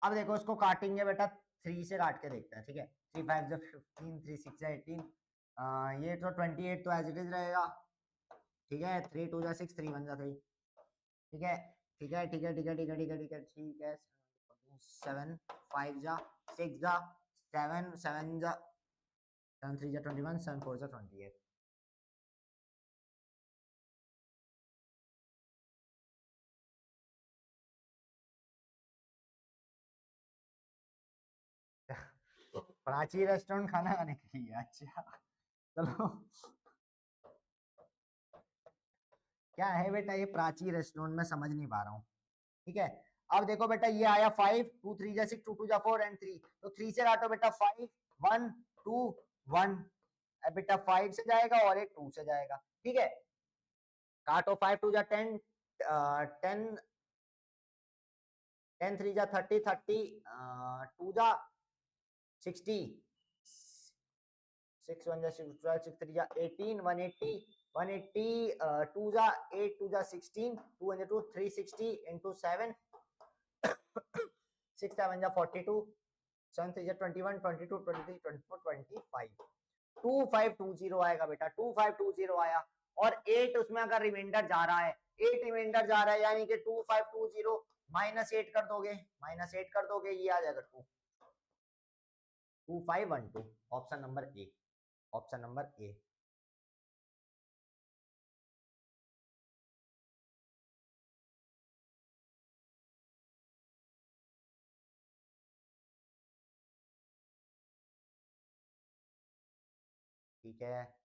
अब देखो इसको काटेंगे बेटा, 3 से काट के देखते हैं। ठीक है, 3 5 जा 15, 3 6 जा 18, ये तो 28 तो एज इट इज रहेगा। ठीक है, 3 2 जा 6, 3 1 जा 3। ठीक है, ठीक है, ठीक है, ठीक है, ठीक है, ठीक है, ठीक है, ठीक है। 7 5 जा 6 जा 7 7 जा 7 3 जा 21, 7 4 जा 28। प्राची रेस्टोरेंट खाना खाने के लिए, अच्छा चलो। क्या है बेटा ये प्राची रेस्टोरेंट, में समझ नहीं पा रहा हूँ। ठीक है, अब देखो बेटा ये आया 5 2 3 जा 6 2 2 जा 4 एंड 3, तो 3 से काटो बेटा 5 1 2 1। अब बेटा 5 से जाएगा और एक 2 से जाएगा। ठीक है, काटो 5 2 जा 10, 10 10 3 जा 30 30, 2 जा 60, 6 1 जा 6 12 6 3 जा 18 180 180, 2 जा 8 2 जा 16 2 1 2 360 into 7 6 7 जा 42 7 3 जा 21 22 23 24 25 2520 आएगा बेटा, 2520 आया। और 8 उसमें अगर रिमाइंडर जा रहा है, 8 रिमाइंडर जा रहा है, यानी कि 2520 -8 कर दोगे, -8 कर दोगे, ये आ जाएगा 2512। Option number A, option number A. ठीक है,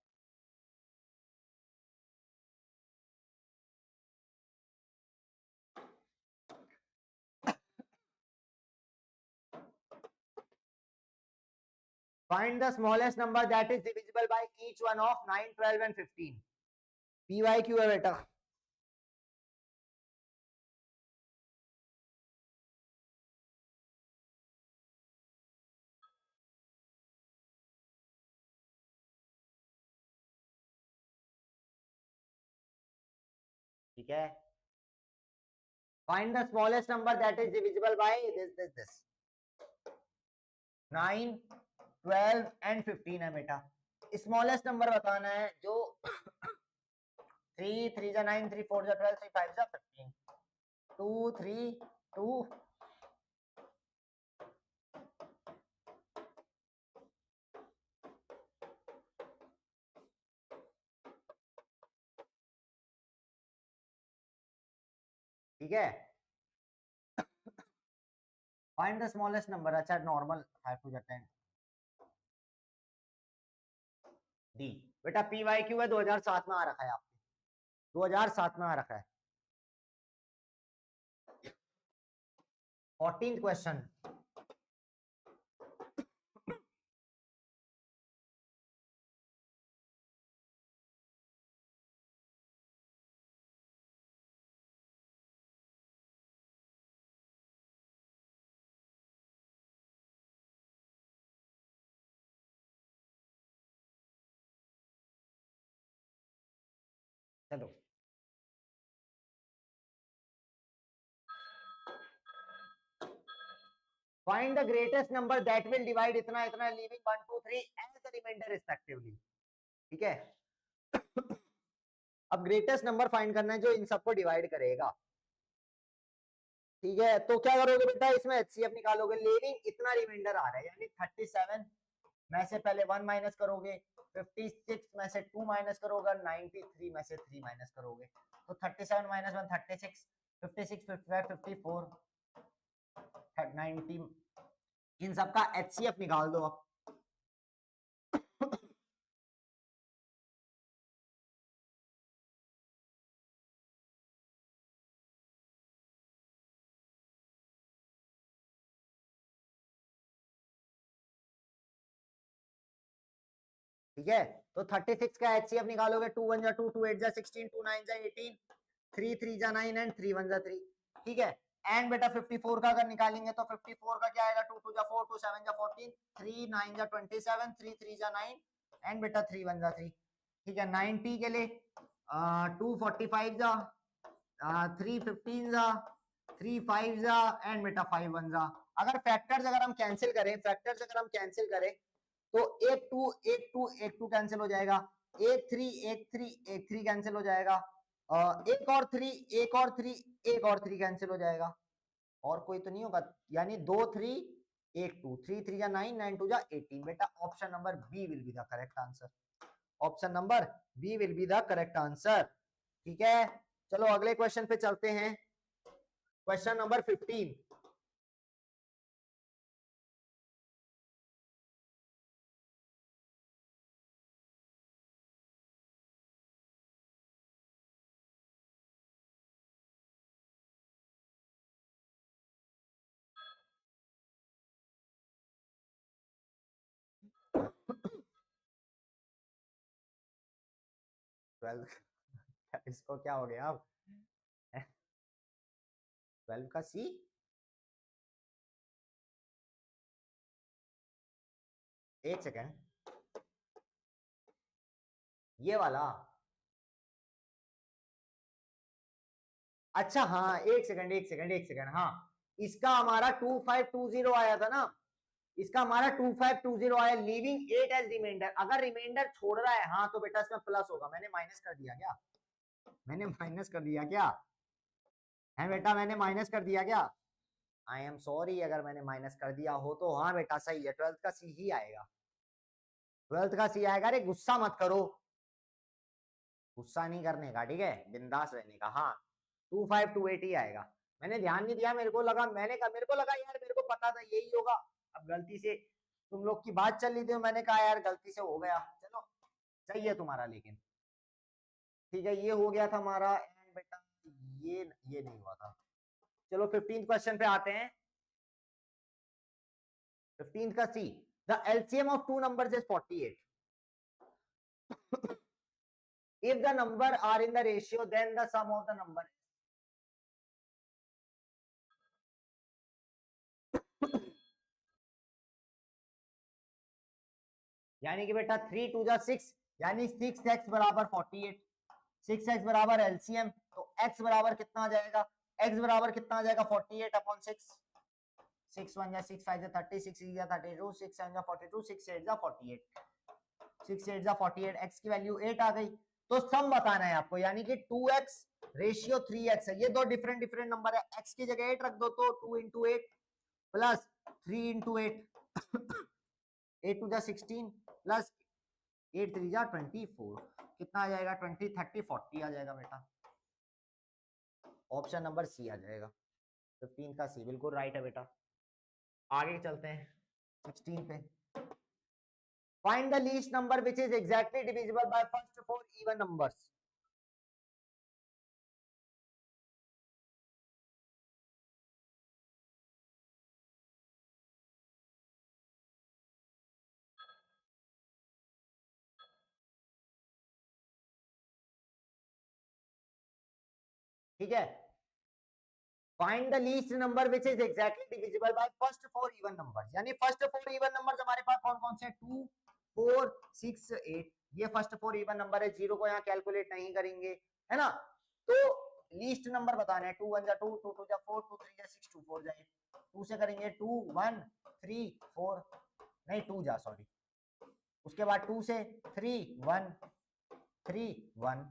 find the smallest number that is divisible by each one of 9 12 and 15। PYQ है बेटा। ठीक है, find the smallest number that is divisible by this 9 12 and 15 है बेटा। स्मॉलेस्ट नंबर बताना है जो 3 3 जा 9 3 4 जा 12 3 5 जा 15 2 3 2। ठीक है, फाइंड द स्मॉलेस्ट नंबर, अच्छा नॉर्मल 5 टू 10 डी। बेटा पी वाई क्यू है 2007 में आ रखा है आपके, 2007 में आ रखा है। 14th क्वेश्चन, चलो find the greatest number that will divide इतना इतना leaving 1 2 3 as the remainder respectively. ठीक है, अब ग्रेटेस्ट नंबर फाइंड करना है जो इन सबको डिवाइड करेगा। ठीक है, तो क्या करोगे बेटा, इसमें एचसीएफ निकालोगे, लिविंग इतना रिमाइंडर आ रहा है यानी 37 में से पहले 1 माइनस करोगे, 56 में से 2 माइनस करोगे, 93 में से 3 माइनस करोगे, तो 37 माइनस 1 36, 56 55 54 90, इन सबका एचसीएफ निकाल दो आप। ठीक है, तो 36 का एचसीएफ निकालोगे, 2 1 जा 2, 2 8 जा 16, 2 9 जा 18, 3 3 जा 9 एंड 3 1 जा 3। ठीक है, एंड बेटा 54 का अगर निकालेंगे तो 54 का क्या आएगा, 2 2 जा 4, 2 7 जा 14, 3 9 जा 27, 3 3 जा 9 एंड बेटा 3 1 जा 3। ठीक है, 90 के लिए 2 45 जा 3 15 जा 3 5 जा एंड बेटा 5 1 जा। अगर फैक्टर्स अगर हम कैंसिल करें, फैक्टर्स अगर हम कैंसिल करें तो 1 2 1 2 1 2 कैंसिल हो जाएगा, 1 3 1 3 1 3 कैंसिल हो जाएगा, एक और 3 एक और 3 एक और 3 कैंसिल हो जाएगा, और कोई तो नहीं होगा, यानी 2 3 1 2, 3 3 जा 9 9 2 जा 18। बेटा option number B will be the correct answer, option number B will be the correct answer. ठीक है, चलो अगले क्वेश्चन पे चलते हैं, क्वेश्चन नंबर 15। इसको क्या हो गया अब, 12 का सी, एक सेकेंड, ये वाला, अच्छा हाँ एक सेकंड एक सेकंड एक सेकंड, हाँ इसका हमारा 2520 आया था ना, इसका हमारा 2520 आया, लीविंग 8 एज रिमाइंडर, अगर रिमाइंडर छोड़ रहा है हाँ तो बेटा इसमें प्लस होगा, मैंने माइनस कर दिया क्या, मैंने माइनस कर दिया क्या, है बेटा मैंने माइनस कर दिया क्या, आई एम सॉरी अगर मैंने माइनस कर दिया हो तो, हाँ बेटा सही है, 12th का सी ही आएगा, 12th का सी आएगा, अरे गुस्सा मत करो, गुस्सा नहीं करने का, ठीक है बिंदास रहने का, हाँ 2528 ही आएगा, मैंने ध्यान नहीं दिया, मेरे को लगा मैंने कहा, मेरे को लगा यार मेरे को पता था यही होगा, अब गलती से तुम लोग की बात चल रही थी, मैंने कहा यार गलती से हो गया, चलो सही है तुम्हारा, लेकिन ठीक है ये हो गया था हमारा, एंड बेटा ये नहीं हुआ था। चलो 15th क्वेश्चन पे आते हैं, 15th का C, the LCM of two numbers is 48, if the number are in the ratio then the sum of the number यानी कि बेटा 3 2 जा 6, यानी 6x बराबर 48, 6x बराबर एलसीएम, तो x बराबर कितना आ जाएगा, x बराबर कितना आ जाएगा 48 अपॉन 6, 6 1 जा 6 5 जा 30, 6 6 जा 32, 6 7 जा 42, 6 8 जा 48, 6 8 जा 48, x की वैल्यू 8 आ गई, तो सम बताना है आपको, यानी कि 2x रेशियो 3x है, ये दो डिफरेंट डिफरेंट नंबर है, x की जगह 8 रख दो तो 2 into 8 प्लस 3 into 8, 8 2 जा 16 प्लस 8 3 जा 24, कितना आ जाएगा 20 30 40 आ जाएगा बेटा, ऑप्शन नंबर सी आ जाएगा, 15 का सी बिल्कुल राइट है बेटा। आगे चलते हैं 16 पे। Find the least number which is exactly divisible by first four even numbers. ठीक है, find the least number which is exactly divisible by first four even numbers. यानी फर्स्ट फोर इवन नंबर्स हमारे पास कौन कौन से हैं? 2 4 6 8। ये फर्स्ट फोर इवन नंबर है, जीरो को यहाँ कैलकुलेट नहीं करेंगे, है ना। तो लीस्ट नंबर बताना है। 2 1 जा 2, 2 2 जा 4, 2 3 जा 6, 2 4 जा 8। 2 से करेंगे 2 1 3 4, नहीं 2 जा, सॉरी। उसके बाद 2 से 3 1 3 1,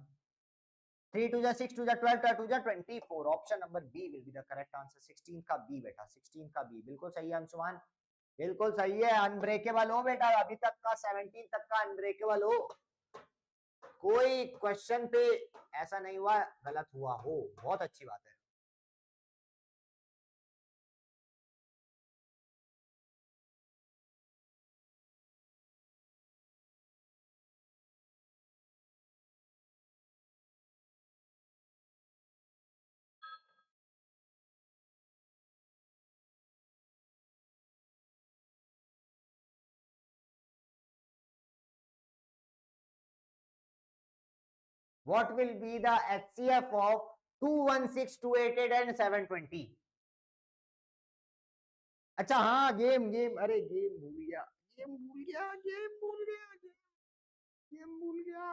3 2 जा 6, 2 जा 12, 12 2 जा 24। Option number B will be the correct answer. 16 का बी बेटा, 16 का बी बिल्कुल सही है अंशुमान, बिल्कुल सही है। अनब्रेकेबल हो बेटा, अभी तक का 17 तक का अनब्रेकेबल हो। कोई क्वेश्चन पे ऐसा नहीं हुआ गलत हुआ हो, बहुत अच्छी बात है। What will be the HCF of 216, 288 and 720? अच्छा हाँ, गेम गेम, अरे गेम भूल गया, गेम भूल गया, गेम भूल गया, गेम भूल गया।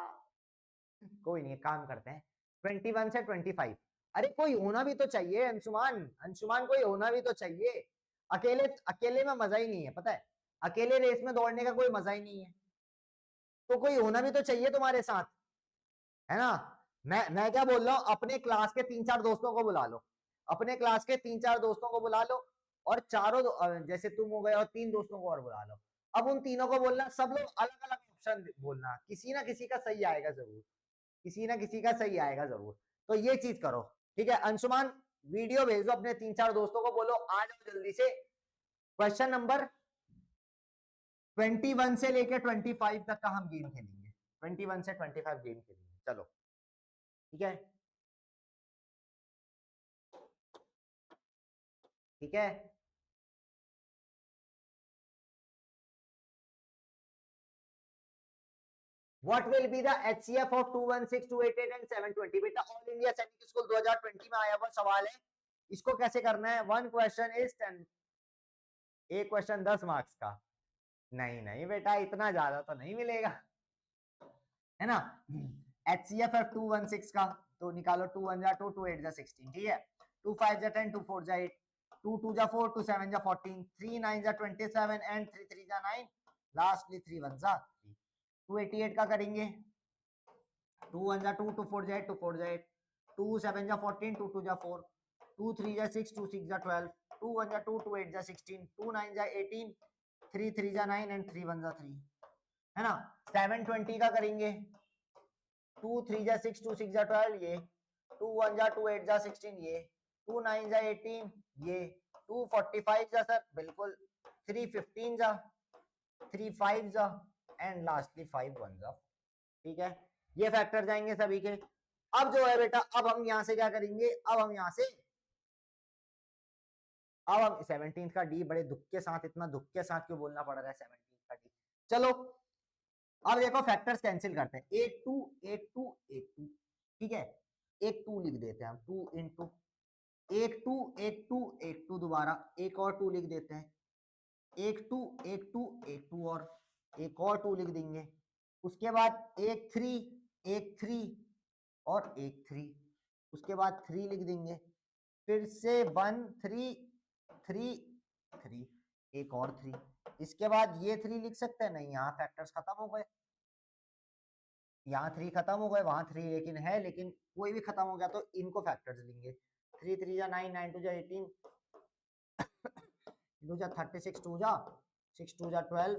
कोई नहीं, काम करते हैं 21 से 25। अरे कोई होना भी तो चाहिए अंशुमान, अंशुमान कोई होना भी तो चाहिए। अकेले अकेले में मजा ही नहीं है, पता है, अकेले रेस में दौड़ने का कोई मजा ही नहीं है। तो कोई होना भी तो चाहिए तुम्हारे साथ, है ना। मैं क्या बोल रहा हूँ, अपने क्लास के 3 4 दोस्तों को बुला लो, अपने क्लास के 3 4 दोस्तों को बुला लो, और चारों जैसे तुम हो गए और 3 दोस्तों को और बुला लो। अब उन तीनों को बोलना, सब लोग अलग अलग ऑप्शन बोलना, किसी ना किसी का सही आएगा जरूर, किसी ना किसी का सही आएगा जरूर। तो ये चीज करो, ठीक है। अंशुमान वीडियो भेज दो अपने 3 4 दोस्तों को, बोलो आ जाओ जल्दी से। क्वेश्चन नंबर 21 से लेकर 25 तक का हम गेम खेलेंगे, 21 से 25 गेम खेलेंगे, चलो ठीक है, ठीक है। What will be the HCF of 216, 288 and 720? बेटा ऑल इंडिया सैनिक स्कूल 2020 में आया हुआ सवाल है, इसको कैसे करना है। 1 क्वेश्चन इज 10, एक क्वेश्चन 10 मार्क्स का। नहीं नहीं बेटा, इतना ज्यादा तो नहीं मिलेगा, है ना। HCF है 216 का, तो निकालो। 2 1 जा 2, 2 8 जा 16, ठीक है। 2 5 जा 10, 2 4 जा 8, 2 2 जा 4, 2 7 जा 14, 3 9 जा 27 एंड 3 3 जा 9, लास्टली 3 1 जा 3। 288 का करेंगे। 2 1 जा 2, 2 4 जा 8, 2 4 जा 8, 2 7 जा 14, 2 2 जा 4, 2 3 जा 6, 2 6 जा 12, 2 1 जा 2, 2 8 जा 16, 2 9 जा 18, 3 3 जा 9 एंड 3 1 जा 3, है ना। 720 का करेंगे। 2 3 जा 6, 2 6 जा 12 ये, 2 1 जा 2 8 जा 16 ये, 2 9 जा 18 ये, 2 45 जा सर बिल्कुल, 3 15 जा, 3 5 जा एंड लास्टली 5 1 जा, ठीक है। ये फैक्टर जाएंगे सभी के। अब जो है बेटा, अब हम यहां से क्या करेंगे, अब हम यहां से, अब हम 17 का डी, बड़े दुख के साथ, इतना दुख के साथ क्यों बोलना पड़ रहा है 17 का डी। चलो अब देखो फैक्टर्स कैंसिल करते हैं, 8 2 8 2 8 2, ठीक है। एक 2 लिख देते हैं हम, 2 इंटू 1 2 1 2 1 2, दोबारा एक और 2 लिख देते हैं, 1 2 1 2 1 2, और एक और 2 लिख देंगे। उसके बाद एक 3 एक 3 और एक 3, उसके बाद 3 लिख देंगे, फिर से 1 3 3 3, एक और 3, इसके बाद ये 3 लिख सकते हैं, नहीं यहाँ फैक्टर्स खत्म हो गए, यहाँ 3 खत्म हो गए, वहां 3 लेकिन है, लेकिन कोई भी खत्म हो गया तो इनको फैक्टर्स लेंगे। 3 3 जा 9, 9 2 जा 18, 2 जा 36, 2 जा 6, 2 जा 12,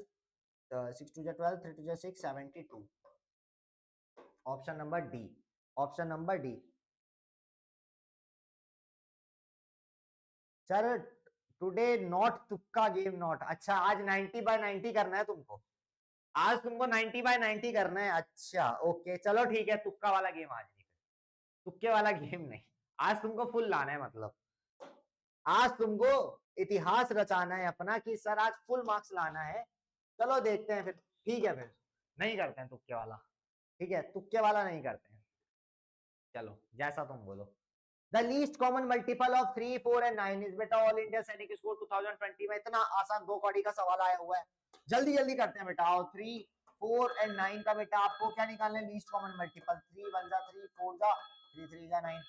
6 2 जा 12, 3 2 जा 6, 72। Option number D, option number D. Sir today not तुक्का गेम नॉट। अच्छा आज 90/90 करना है तुमको, आज तुमको 90/90 करना है। अच्छा ओके चलो ठीक है, तुक्का वाला गेम आज नहीं, तुक्के वाला गेम नहीं, आज तुमको फुल लाना है। मतलब आज तुमको इतिहास रचाना है अपना कि सर आज फुल मार्क्स लाना है। चलो देखते हैं फिर, ठीक है फिर नहीं करते हैं तुक्के वाला, ठीक है तुक्के वाला नहीं करते हैं। चलो जैसा तुम बोलो। The least common multiple of 3, 4 and 9 is, बेटा ऑल इंडिया सैनिक स्कोर 2020 में। इतना आसान दो कौड़ी का सवाल आया हुआ है, जल्दी जल्दी करते हैं बेटा। और 3, 4 एंड 9 का बेटा आपको क्या निकालना है, लीस्ट कॉमन मल्टीपल। 3 1 जा 3, 4 जा 3, 3 जा 9,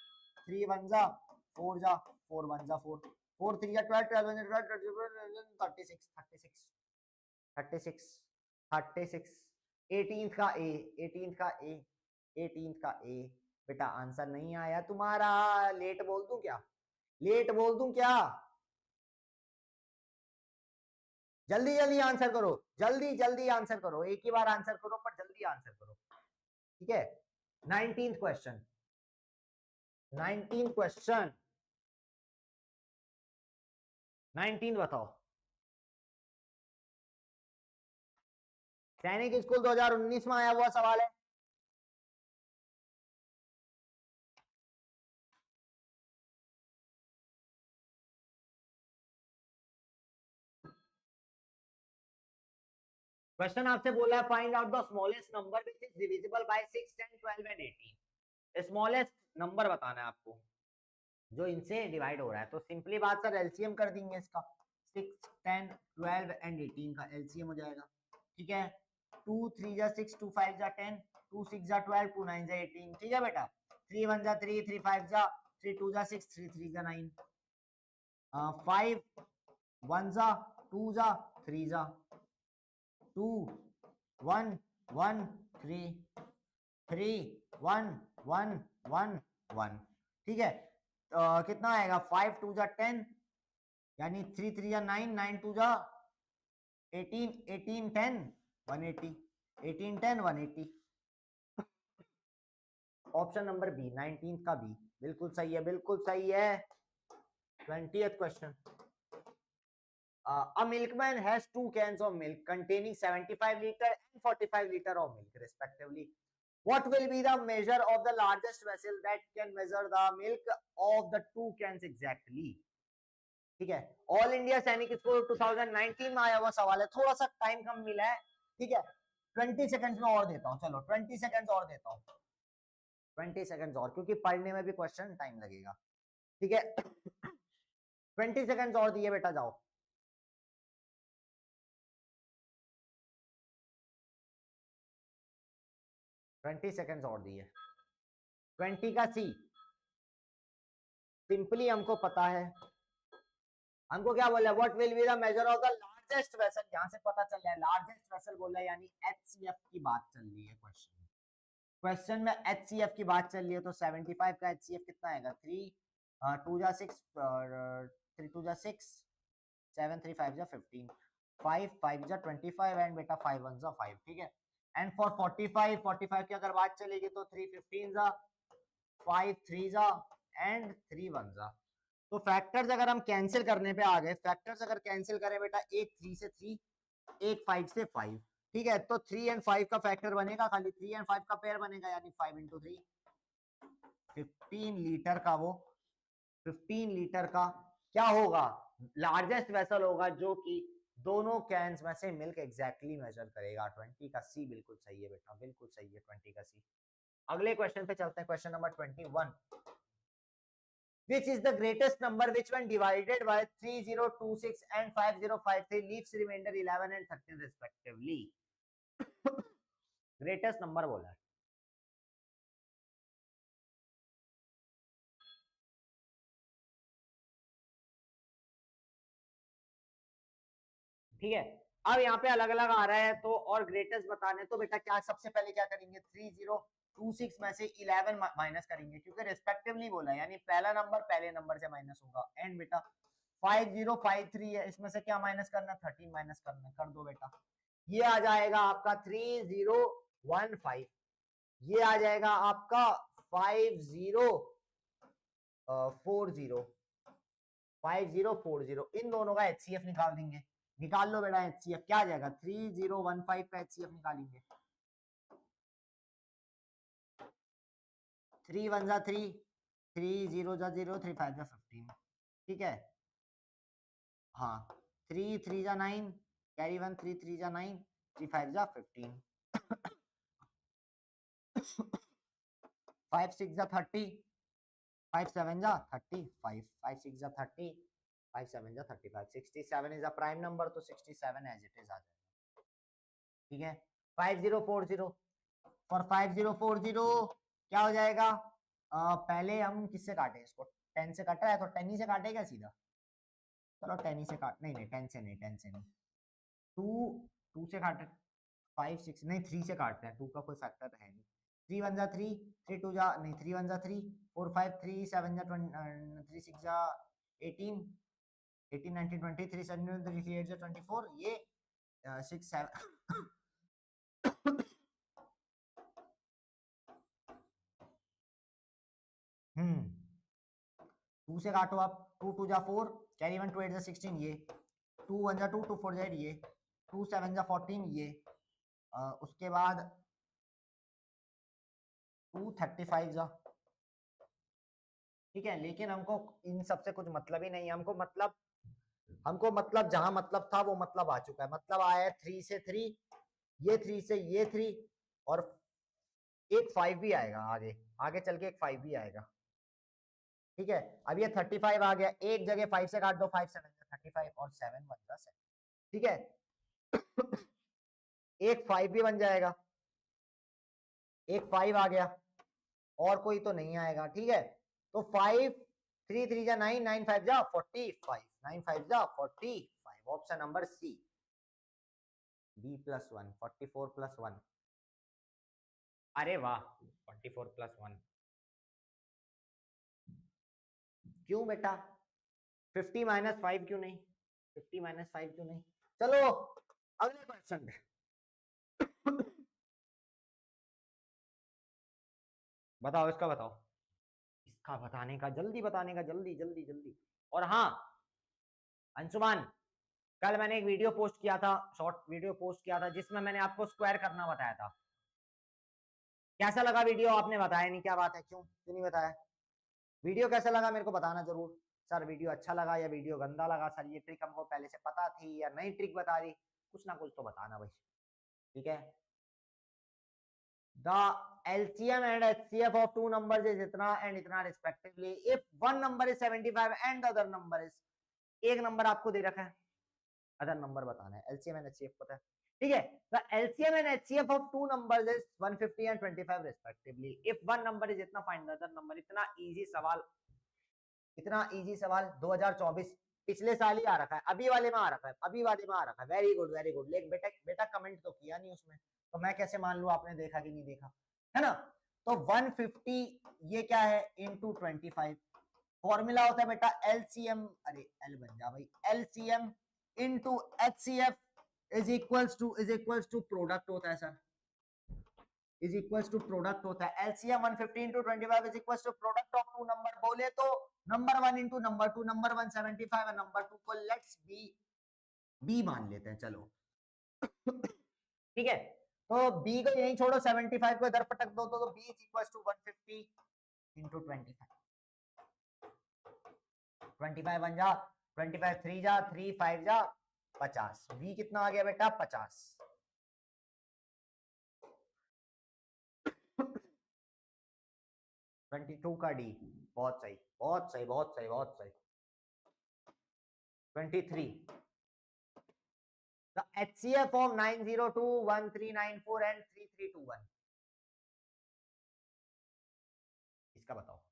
3 1 जा 4 जा 4 1 जा 4, 4 3 जा 12, 12 1 जा 12, 36 36 36 36 18th का ए, 18th का ए, 18th का ए। बेटा आंसर नहीं आया तुम्हारा, लेट बोल दूं क्या, लेट बोल दूं क्या? जल्दी जल्दी आंसर करो, जल्दी जल्दी आंसर करो, एक ही बार आंसर करो पर जल्दी आंसर करो, ठीक है। 19th क्वेश्चन, 19th क्वेश्चन, 19 बताओ। सैनिक स्कूल 2019 में आया हुआ सवाल है। क्वेश्चन आपसे बोला है find out the smallest number which is divisible by 6, 10, 12 and 18। Smallest number बताना है आपको जो इनसे डिवाइड हो रहा है। तो सिंपली बात सर एलसीएम कर देंगे इसका, 6, 10, 12 एंड 18 का एलसीएम हो जाएगा, ठीक है। 2 3 जा 6, 2 5 जा 10, 2 6 जा 12, 2 9 जा 18, ठीक है बेटा। 3 1 जा 3, 3 5 जा 3, 2 जा 6, 3 3 जा 9, 5 1 जा 2 जा 3 जा 2 1 1 3 3 1 1 1 1, ठीक है। कितना आएगा, 5 2 जा 10 यानी 3 3 जा 9, 9 2 जा 18, 18 10 180, 18 10 180। ऑप्शन नंबर बी, 19 का बी बिल्कुल सही है, बिल्कुल सही है। 20th question, a milkman has 2 cans of milk containing 75 liter and 45 liter of milk respectively. What will be the measure of the largest vessel that can measure the milk of the 2 cans exactly? ठीक है, all India Sainik school 2019 में आया हुआ सवाल है, थोड़ा सा time कम मिला है, ठीक है। 20 सेकंड्स में और देता हूं, चलो 20 सेकंड्स और देता हूं, 20 सेकंड्स और, क्योंकि पढ़ने में भी क्वेश्चन टाइम लगेगा, ठीक है। 20 सेकंड्स और दिए बेटा, जाओ। 20 सेकंड्स और दिए। 20 का सी, सिंपली हमको पता है, हमको क्या बोला, what will be the measure of the largest vessel. यहां से पता चल रहा है लार्जेस्ट वेसल बोला है, यानी एचसीएफ की बात चल रही है क्वेश्चन में। क्वेश्चन में एचसीएफ की बात चल रही है, तो 75 का एचसीएफ कितना आएगा, 3 2 जा 6, 3 2 जा 6, 7 3 5 जा 15, 5 5 जा 25 एंड बेटा 5 1 जा 5, ठीक है। एंड फॉर 45, 45 की अगर बात चलेगी तो 3 15 जा 5 3 जा एंड 3 1 जा। तो फैक्टर्स अगर हम कैंसिल करने पे आ गए, फैक्टर्स अगर कैंसिल करें बेटा, एक 3 से 3, एक 5 से 5, ठीक है। तो 3 एंड 5 का फैक्टर बनेगा, खाली 3 एंड 5 का पेयर बनेगा, यानी 5 इंटू 3, 15 लीटर का, वो 15 लीटर का क्या होगा, लार्जेस्ट वेसल होगा जो कि दोनों कैंस में से मिल्क एग्जैक्टली मेजर करेगा। 20 का सी बिल्कुल सही है बेटा, बिल्कुल सही है 20 का सी। अगले क्वेश्चन पे चलते हैं, question number 21। Which is the greatest number which when divided by 3026 and 5053 leaves remainder 11 and 13 respectively? greatest number बोला है, ठीक है। अब यहाँ पे अलग अलग आ रहा है, तो और ग्रेटेस्ट बताने, तो बेटा क्या सबसे पहले क्या करेंगे, 3026 में से 11 माइनस करेंगे, क्योंकि रेस्पेक्टिवली बोला है, यानी पहला नंबर पहले नंबर से माइनस होगा। एंड बेटा 5053 है, इसमें से क्या माइनस करना, 13 माइनस करना, कर दो बेटा। ये आ जाएगा आपका 3015, ये आ जाएगा आपका 5040, 5040, इन दोनों का एचसीएफ निकाल देंगे। निकाल लो बेटा एचसीएफ, क्या आ जाएगा 3015 का एचसीएफ निकालेंगे। 3 1 जा 3, 3 0 जा 0, 3 5 जा 15, ठीक है। हाँ 3 3 जा 9, कैरी 1, 3 3 जा 9, 3 5 जा 15, 5 6 जा 30, 5 7 जा 35, 5 6 जा 30, 5 7 जा 35, 67 इज अ प्राइम नंबर, तो 67 एज इट इज आ जाएगा, ठीक है। 5040, फॉर 5040 क्या हो जाएगा, पहले हम किससे काटे इसको, 10 से कट रहा है तो 10 ही से काटेगा सीधा, चलो 10 ही से काट, नहीं नहीं 10 से नहीं, 10 से नहीं, 2 से काटे, 5 6 नहीं 3 से काटते हैं, 2 का कोई फैक्टर है नहीं, 3 1 जा 3, 3 2 जा नहीं, 3 1 जा 3, 4 5 3 7 जा 3 6 जा 18, 18 19 20, 3 7 3 8 जा 24, ये 6 7 2 से काटो आप, 2 2 जा 4, कैरी 1 2 8 जा 16, ये 2 1 जा 2, 2 4 जा 8, ये 2 7 जा 14, ये उसके बाद 2 35 जा, ठीक है। लेकिन हमको इन सबसे कुछ मतलब ही नहीं है, हमको मतलब जहां मतलब था वो मतलब आ चुका है, मतलब आया है 3 से 3, ये 3 से ये 3, और एक 5 भी आएगा आगे, आगे चल के एक 5 भी आएगा, ठीक है। अब ये 35 आ गया, एक जगह 5 से काट दो, 5 7 35 और 7 1 जा 7, ठीक है। एक 5 भी बन जाएगा, एक 5 आ गया, और कोई तो नहीं आएगा, ठीक है। तो 5 3 3 जा 9, 9 5 जा 45, 9 5 जा 45, option number C, b plus 1, 44 plus 1, अरे वाह 44 प्लस 1, क्यों बेटा 50 माइनस 5 क्यों नहीं, 50 माइनस 5 क्यों नहीं, चलो अगले क्वेश्चन पे। बताओ इसका, बताओ इसका बताने का, जल्दी बताने का, जल्दी जल्दी जल्दी। और हाँ अंशुमान, कल मैंने एक वीडियो पोस्ट किया था, शॉर्ट वीडियो पोस्ट किया था, जिसमें मैंने आपको स्क्वायर करना बताया था, कैसा लगा वीडियो, आपने बताया नहीं, क्या बात है, क्यों क्यों नहीं बताया, वीडियो कैसा लगा मेरे को बताना जरूर, सर वीडियो अच्छा लगा या वीडियो गंदा लगा, सर ये ट्रिक हमको पहले से पता थी या नई ट्रिक बता दी, कुछ ना कुछ तो बताना भाई, ठीक है। The LCM and HCF of two numbers is इतना and इतना respectively if one number is 75 and the other number is, एक नंबर आपको दे रखा है, अदर नंबर बताना है, LCM and HCF पता है, ठीक है। The LCM and HCF of two numbers is 150 and 25 respectively if one number is इतना, find the other number, इतना इजी सवाल, इतना इजी सवाल 2024 पिछले साल ही आ रखा है, अभी वाले में आ रखा है, अभी वाले में आ रखा है, वेरी गुड वेरी गुड। लेकिन बेटा बेटा कमेंट तो किया नहीं उसमें, तो मैं कैसे मान लूं आपने देखा कि नहीं देखा, है ना। तो 150 ये क्या है इनटू 25, फॉर्मूला होता है बेटा एलसीएम, अरे एल बन जा भाई, LCM into HCF is equals to product होता है sir, is equals to product होता है, LCM 150 into 25 is equals to product of two number, बोले तो नंबर 1 into नंबर 2, नंबर 1 75 और नंबर 2 को लेट्स बी मान लेते हैं, चलो ठीक है। तो बी को यहीं छोड़ो, 75 को इधर पटक दो, तो B is equals to 150 into 25, 25 बन जा 25 3 जा 3 5 जा 50, बी कितना आ गया बेटा 50, 22 का डी, बहुत सही बहुत सही बहुत सही बहुत सही। 23 the HCF of 902 1394 and 3321, इसका बताओ।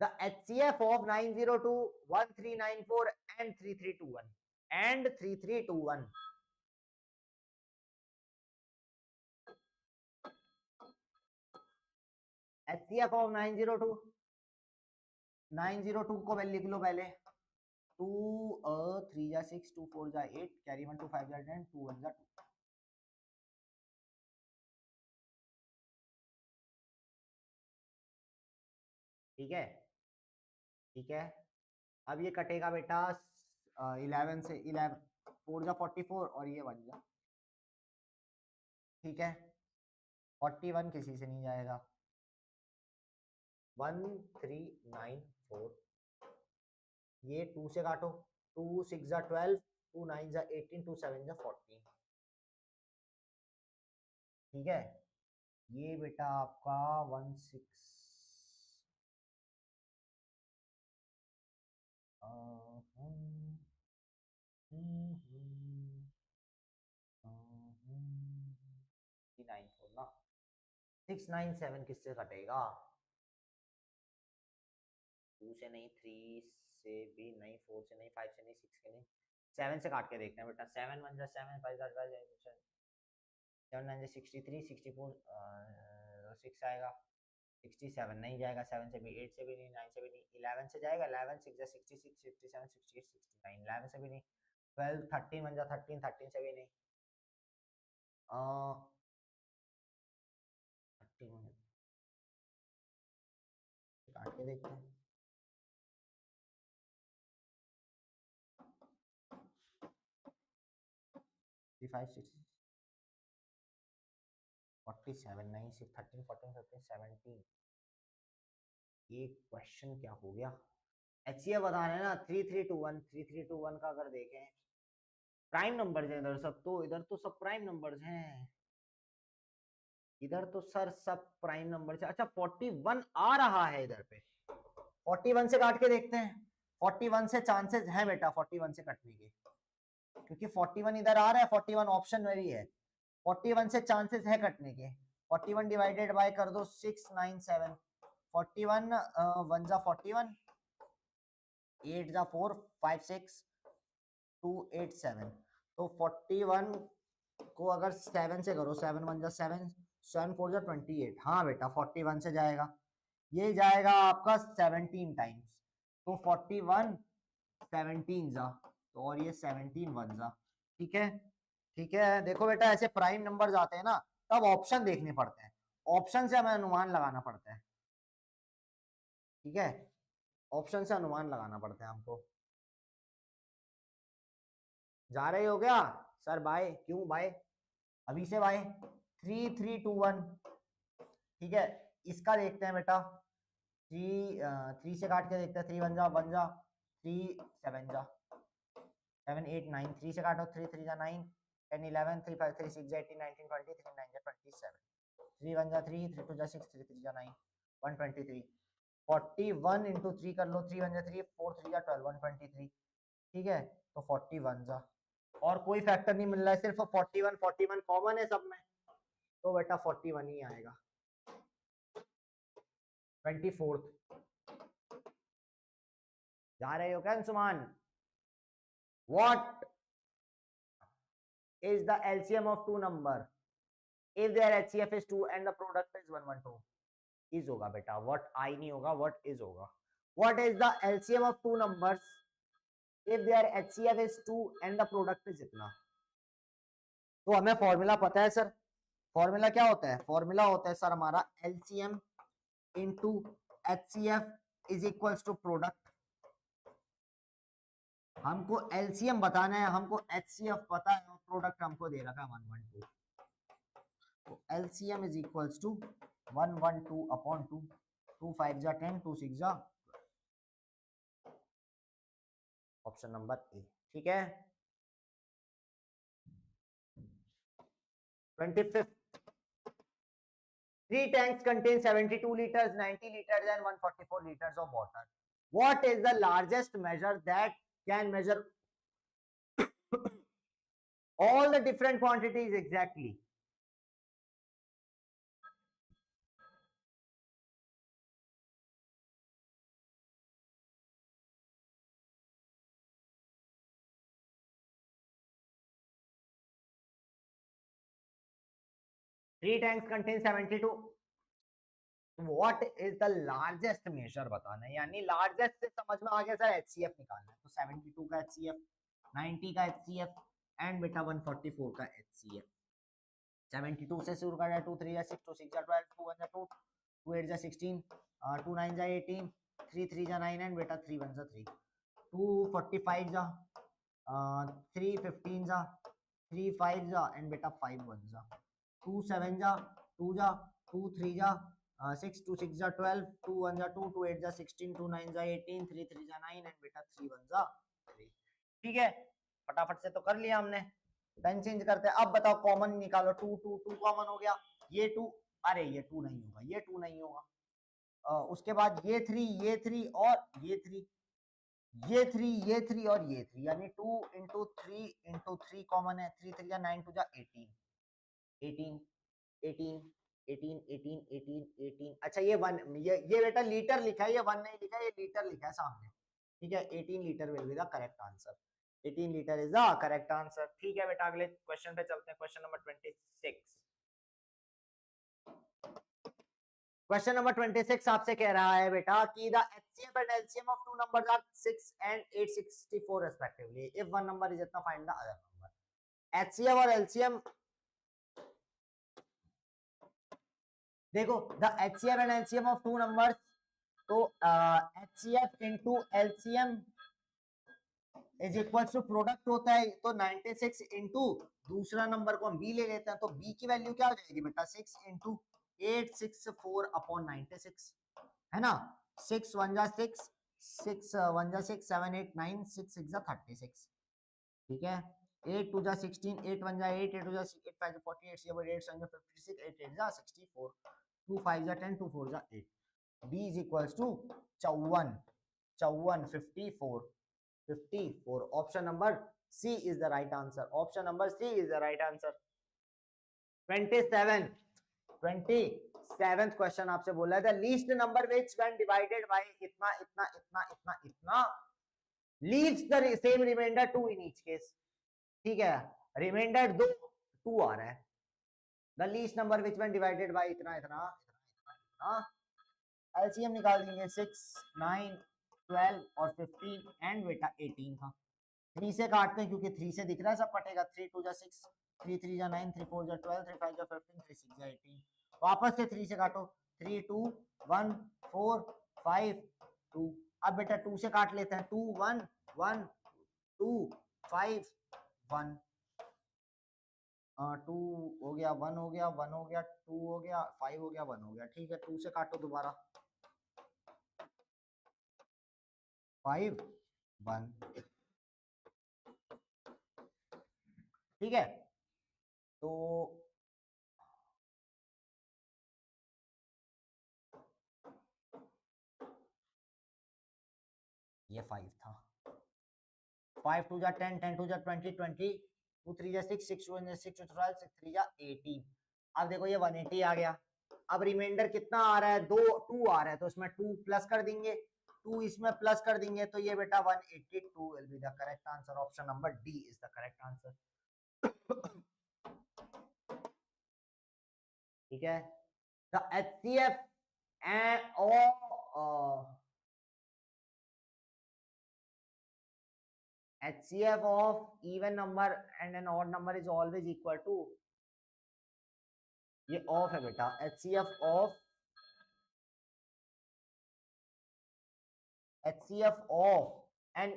the HCF of 902 1394 and 3321 and 3321, HCF of 902 को पहले लिख लो, पहले 2 3 जा 6 2 4 जा 8 कैरी 1 2 5 जा 10 2 1 जा 2, ठीक है ठीक है। अब ये कटेगा बेटा 11 से 11 4 जा 44 और ये 1 जा, ठीक है 41 किसी से नहीं जाएगा 1394, ये 2 से काटो 2 6 जा 12 2 9 जा 18 2 7 जा 14, ठीक है ये बेटा आपका 16 ना 697 किससे कटेगा 2 से नहीं 3 से भी नहीं 4 से नहीं 5 से नहीं 6 से नहीं 7 से काट के देखते हैं बेटा 7 1 जा 7 5 जा 7 9 जा 63 64 6 आएगा 67 नहीं जाएगा 7 से भी 8 से भी नहीं 9 से भी नहीं 11 से जाएगा 11 6 जा 66 57 68 69 11 से भी नहीं 12 13 1 जा 13 13 से भी नहीं 13 काट के देखते हैं 35 6 47 नहीं 6 13 14 15 17 ये क्वेश्चन क्या हो गया एचसीएफ बता रहे हैं ना 3321 का अगर देखें प्राइम नंबर्स हैं इधर तो सब प्राइम नंबर्स हैं इधर तो सर सब प्राइम नंबर्स है अच्छा 41 आ रहा है इधर पे 41 से काट के देखते हैं 41 से चांसेस है बेटा 41 से कटने के क्योंकि 41 इधर आ रहा है 41 ऑप्शन में भी है 41 से चांसेस है कटने के 41 डिवाइडेड बाय कर दो 697 41 1 जा 41 8 जा 4 5 6 2 8 7 तो 41 को अगर 7 से करो 7 1 जा 7 7 4 जा 28 हाँ बेटा 41 से जाएगा ये जाएगा आपका 17 टाइम्स तो 41 17 जा तो और ये 17 1 जा ठीक है देखो बेटा ऐसे प्राइम नंबर आते हैं ना तब ऑप्शन देखने पड़ते हैं ऑप्शन से हमें अनुमान लगाना पड़ता है ठीक है ऑप्शन से अनुमान लगाना पड़ता है हमको जा रहे हो क्या सर बाय क्यों बाय अभी से बाय 3321 ठीक है इसका देखते हैं बेटा 3 से काट के देखते हैं 3 1 जा 3 7 जा 7 8 9 3 से काटो 3 3 जा 9 10 11 3 5 3 6 जा 18 19 20 3 9 जा 27 3 1 जा 3 3 2 जा 6 3 3 जा 9 123 41 into 3 कर लो 3 1 जा 3 4 3 जा 12 123 ठीक है तो 41 जा और कोई फैक्टर नहीं मिल रहा है सिर्फ 41 कॉमन है सब में तो बेटा 41 ही आएगा 24th जा रहे हो क्या Anshuman what is the LCM of two number if their HCF is 2 and the product is 112 is होगा बेटा what I नहीं होगा what is होगा what is the LCM of two numbers if their HCF is 2 and the product is इतना तो हमें formula पता है सर फॉर्मूला क्या होता है फॉर्मूला होता है सर हमारा LCM into HCF is equals to product हमको LCM बताना है हमको HCF पता है और प्रोडक्ट हमको दे रखा है 112 तो LCM is equals to 112 upon 2 2 5 जा 10 2 6 जा ऑप्शन नंबर ए ठीक है 25th 3 tanks contain 72 liters 90 liters and 144 liters of water what is the largest measure that can measure all the different quantities exactly 3 tanks contain 72 what is the largest measure बताना है यानी largest से समझ में आ गया sir HCF निकालना है तो 72 का HCF 90 का HCF एंड बेटा 144 का HCF 72 से शुरू कर 2 3 जा 6 2 6 जा 12 2 1 जा 2 2 8 जा 16 2 9 जा 18 3 3 जा 9 एंड बेटा 3 1 जा 3 245 जा, 315 जा, 35 जा एंड बेटा 51 जा, 27 जा, 2 जा, 23 जा, 6 2 6 जा 12, 2 1 जा 2, 2 8 जा 16, 2 9 जा 18, 3 3 जा 9 एंड बेटा 3 1 जा 3। ठीक है, फटाफट से तो कर लिया हमने। पेन चेंज करते हैं। अब बताओ कॉमन निकालो। 2 2 2 कॉमन हो गया, ये 2, अरे ये 2 नहीं होगा, ये 2 नहीं होगा। उसके बाद ये 3 और ये 3, ये 3 ये 3 और ये 3, यानी 2 इंटू 3 इंटू 3 कॉमन है। 3 3 जा 9 2 जा 18, 18 18 18 18 18 18। अच्छा ये 1, ये बेटा लीटर लिखा है, ये 1 नहीं लिखा है, ये लीटर लिखा है सामने। ठीक है, 18 litre will be the correct answer. 18 litre is the correct answer. ठीक है बेटा, अगले क्वेश्चन पे चलते हैं। Question number 26। क्वेश्चन नंबर 26 आपसे कह रहा है बेटा कि the HCF and LCM of two numbers are 6 and 864 respectively. If one number is इतना, find the other number. HCF और LCM देखो, the HCF and LCM of two numbers, तो HCF into LCM is equal to product होता है, तो 96 into दूसरा number को हम B ले लेते हैं, तो B की वैल्यू क्या हो जाएगी बेटा 6 इंटू 864 अपॉन 96, है ना। 6 1 जा 6, 6 1 जा 6, 7 8 9, 6 6 जा 36। ठीक है, 8 2 जा 16, 8 1 जा 8, 8 2 जा 6, 8 5 जा 48, 8 7 जा 56, 8 8 जा 64, 2 5 जा 10, 2 4 जा 8। B is equals to 54 54 54। Option number C is the right answer. Option number C is the right answer. 27th question आपसे बोला है, the least number which when divided by इतना इतना इतना इतना इतना leaves the same remainder 2 in each case। ठीक है, remainder 2 आ रहा है। the least number which when divided by इतना इतना इतना इतना, LCM निकाल देंगे। 6 9 12 और 15 एंड बेटा 18 था। 3 से काटते हैं क्योंकि 3 से दिख रहा है, सब कटेगा। 3 2 जा 6, 3 3 जा 9, 3 4 जा 12, 3 5 जा 15, 3 6 जा 18। वापस से 3 से काटो। 3 2 1 4 5 2। अब बेटा 2 से काट लेते हैं। 2 1 1 2 5 1, 2 हो गया, 1 हो गया, 1 हो गया, 2 हो गया, 5 हो गया, 1 हो गया। ठीक है, 2 से काटो दोबारा। 5 1। ठीक है, तो ये 5 था। 5 2 जा 10, 10 2 जा 20, 20 2 3 जा 6, 6 2 जा 6, 12, 6 3 जा 18। अब देखो ये 180 आ गया। अब रिमाइंडर कितना आ रहा है? 2 आ रहा है, तो इसमें 2 प्लस कर देंगे, 2 इसमें प्लस कर देंगे, तो ये बेटा 182 will be the correct answer. Option number D is the correct answer. ठीक है, the HCF HCF of even number and an odd number is always equal to, ये ऑफ है बेटा। HCF of an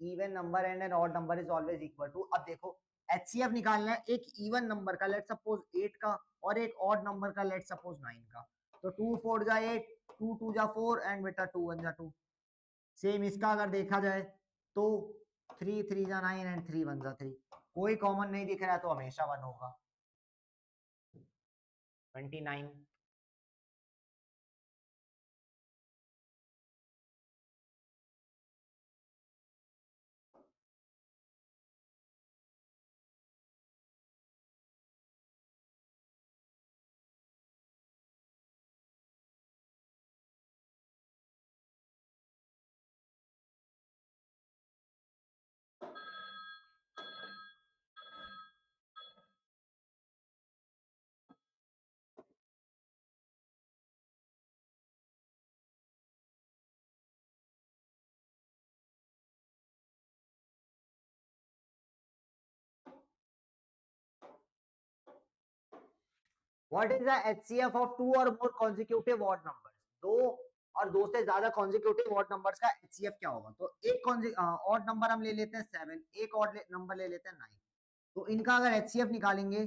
even number and an odd number is always equal to। अब देखो HCF निकालना है एक इवन नंबर का, let suppose 8 का, और एक ऑड नंबर का, लेट सपोज 9 का। तो 2 4 जा 8, 2 2 जा 4 एंड बेटा 2 1 जा 2। सेम इसका अगर देखा जाए तो 3 3 जा 9 एंड 3 1 जा 3। कोई कॉमन नहीं दिख रहा है, तो हमेशा 1 होगा। 29। What is the HCF of two or more consecutive odd numbers? दो और 2 से ज्यादा कॉन्जिक्यूटिव ऑड नंबर्स का एचसीएफ क्या होगा। तो एक ऑड नंबर हम ले लेते हैं 7, एक ऑड नंबर ले लेते हैं 9। तो इनका अगर एचसीएफ निकालेंगे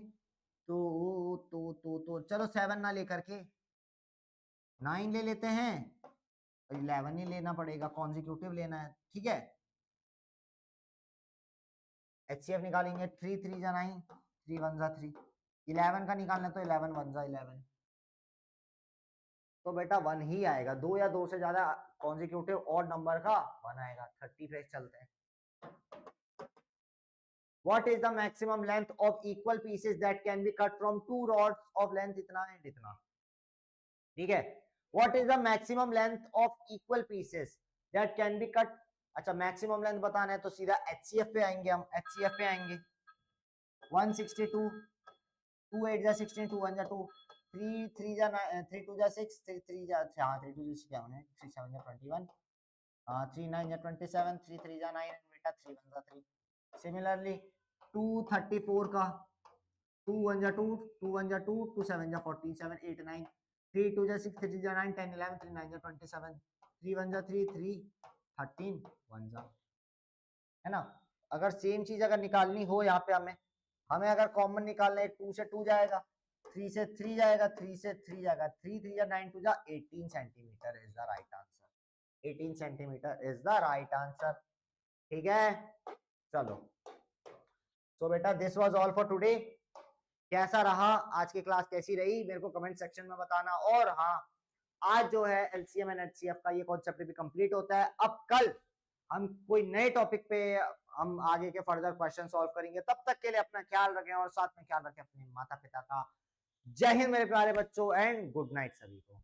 तो चलो 7 ना लेकर के 9 ले लेते हैं, 11 ही लेना पड़ेगा, कॉन्जिक्यूटिव लेना है, ठीक है। एचसीएफ निकालेंगे 3 3 जा 9, 3 1 जा 3, 11 का निकालना तो 11 1 जा 11, तो बेटा 1 ही आएगा। 2 या 2 से ज्यादा कॉन्जिक्यूटिव ऑड नंबर का 1 आएगा। 30 पे चलते हैं। What is the maximum length of equal pieces that can be cut from 2 rods of length इतना and इतना, ठीक है। What is the maximum length of equal pieces that can be cut। अच्छा मैक्सिमम लेंथ बताना है तो सीधा HCF पे आएंगे, हम एचसीएफ पे आएंगे। 162, 2 8 जा 16, 2 1 जा 2, 3 3 जा 3 2 जा 6, 3 3 जा, हाँ 3 2 जा 7, 3 7 जा 21, 3 9 जा 27, 3 3 जा 9, बेटा 3 1 जा 3। सिमिलरली 234 का 2 1 जा 2, 2 1 जा 2, 2 7 जा 14, 7 8 9, 3 2 जा 6, 3 जा 9, 10 11, 3 9 जा 27, 3 1 जा 3, 3 13 1 जा, है ना। अगर सेम चीज अगर निकालनी हो यहाँ पे हमें हमें अगर कॉमन निकालना है, 2 से 2 जाएगा, 3 से 3 जाएगा, 3 से 3 जाएगा, 3 3 जा 9 2 जा 18 centimetre is the right answer. 18 centimetre is the right answer, ठीक है। चलो तो बेटा this was all for today. कैसा रहा आज की क्लास, कैसी रही मेरे को कमेंट सेक्शन में बताना। और हाँ, आज जो है एलसीएम एंड एचसीएफ का ये कॉन्सेप्ट भी कंप्लीट होता है। अब कल हम कोई नए टॉपिक पे हम आगे के फर्दर क्वेश्चन सॉल्व करेंगे। तब तक के लिए अपना ख्याल रखें और साथ में ख्याल रखें अपने माता पिता का। जय हिंद मेरे प्यारे बच्चों एंड गुड नाइट सभी को।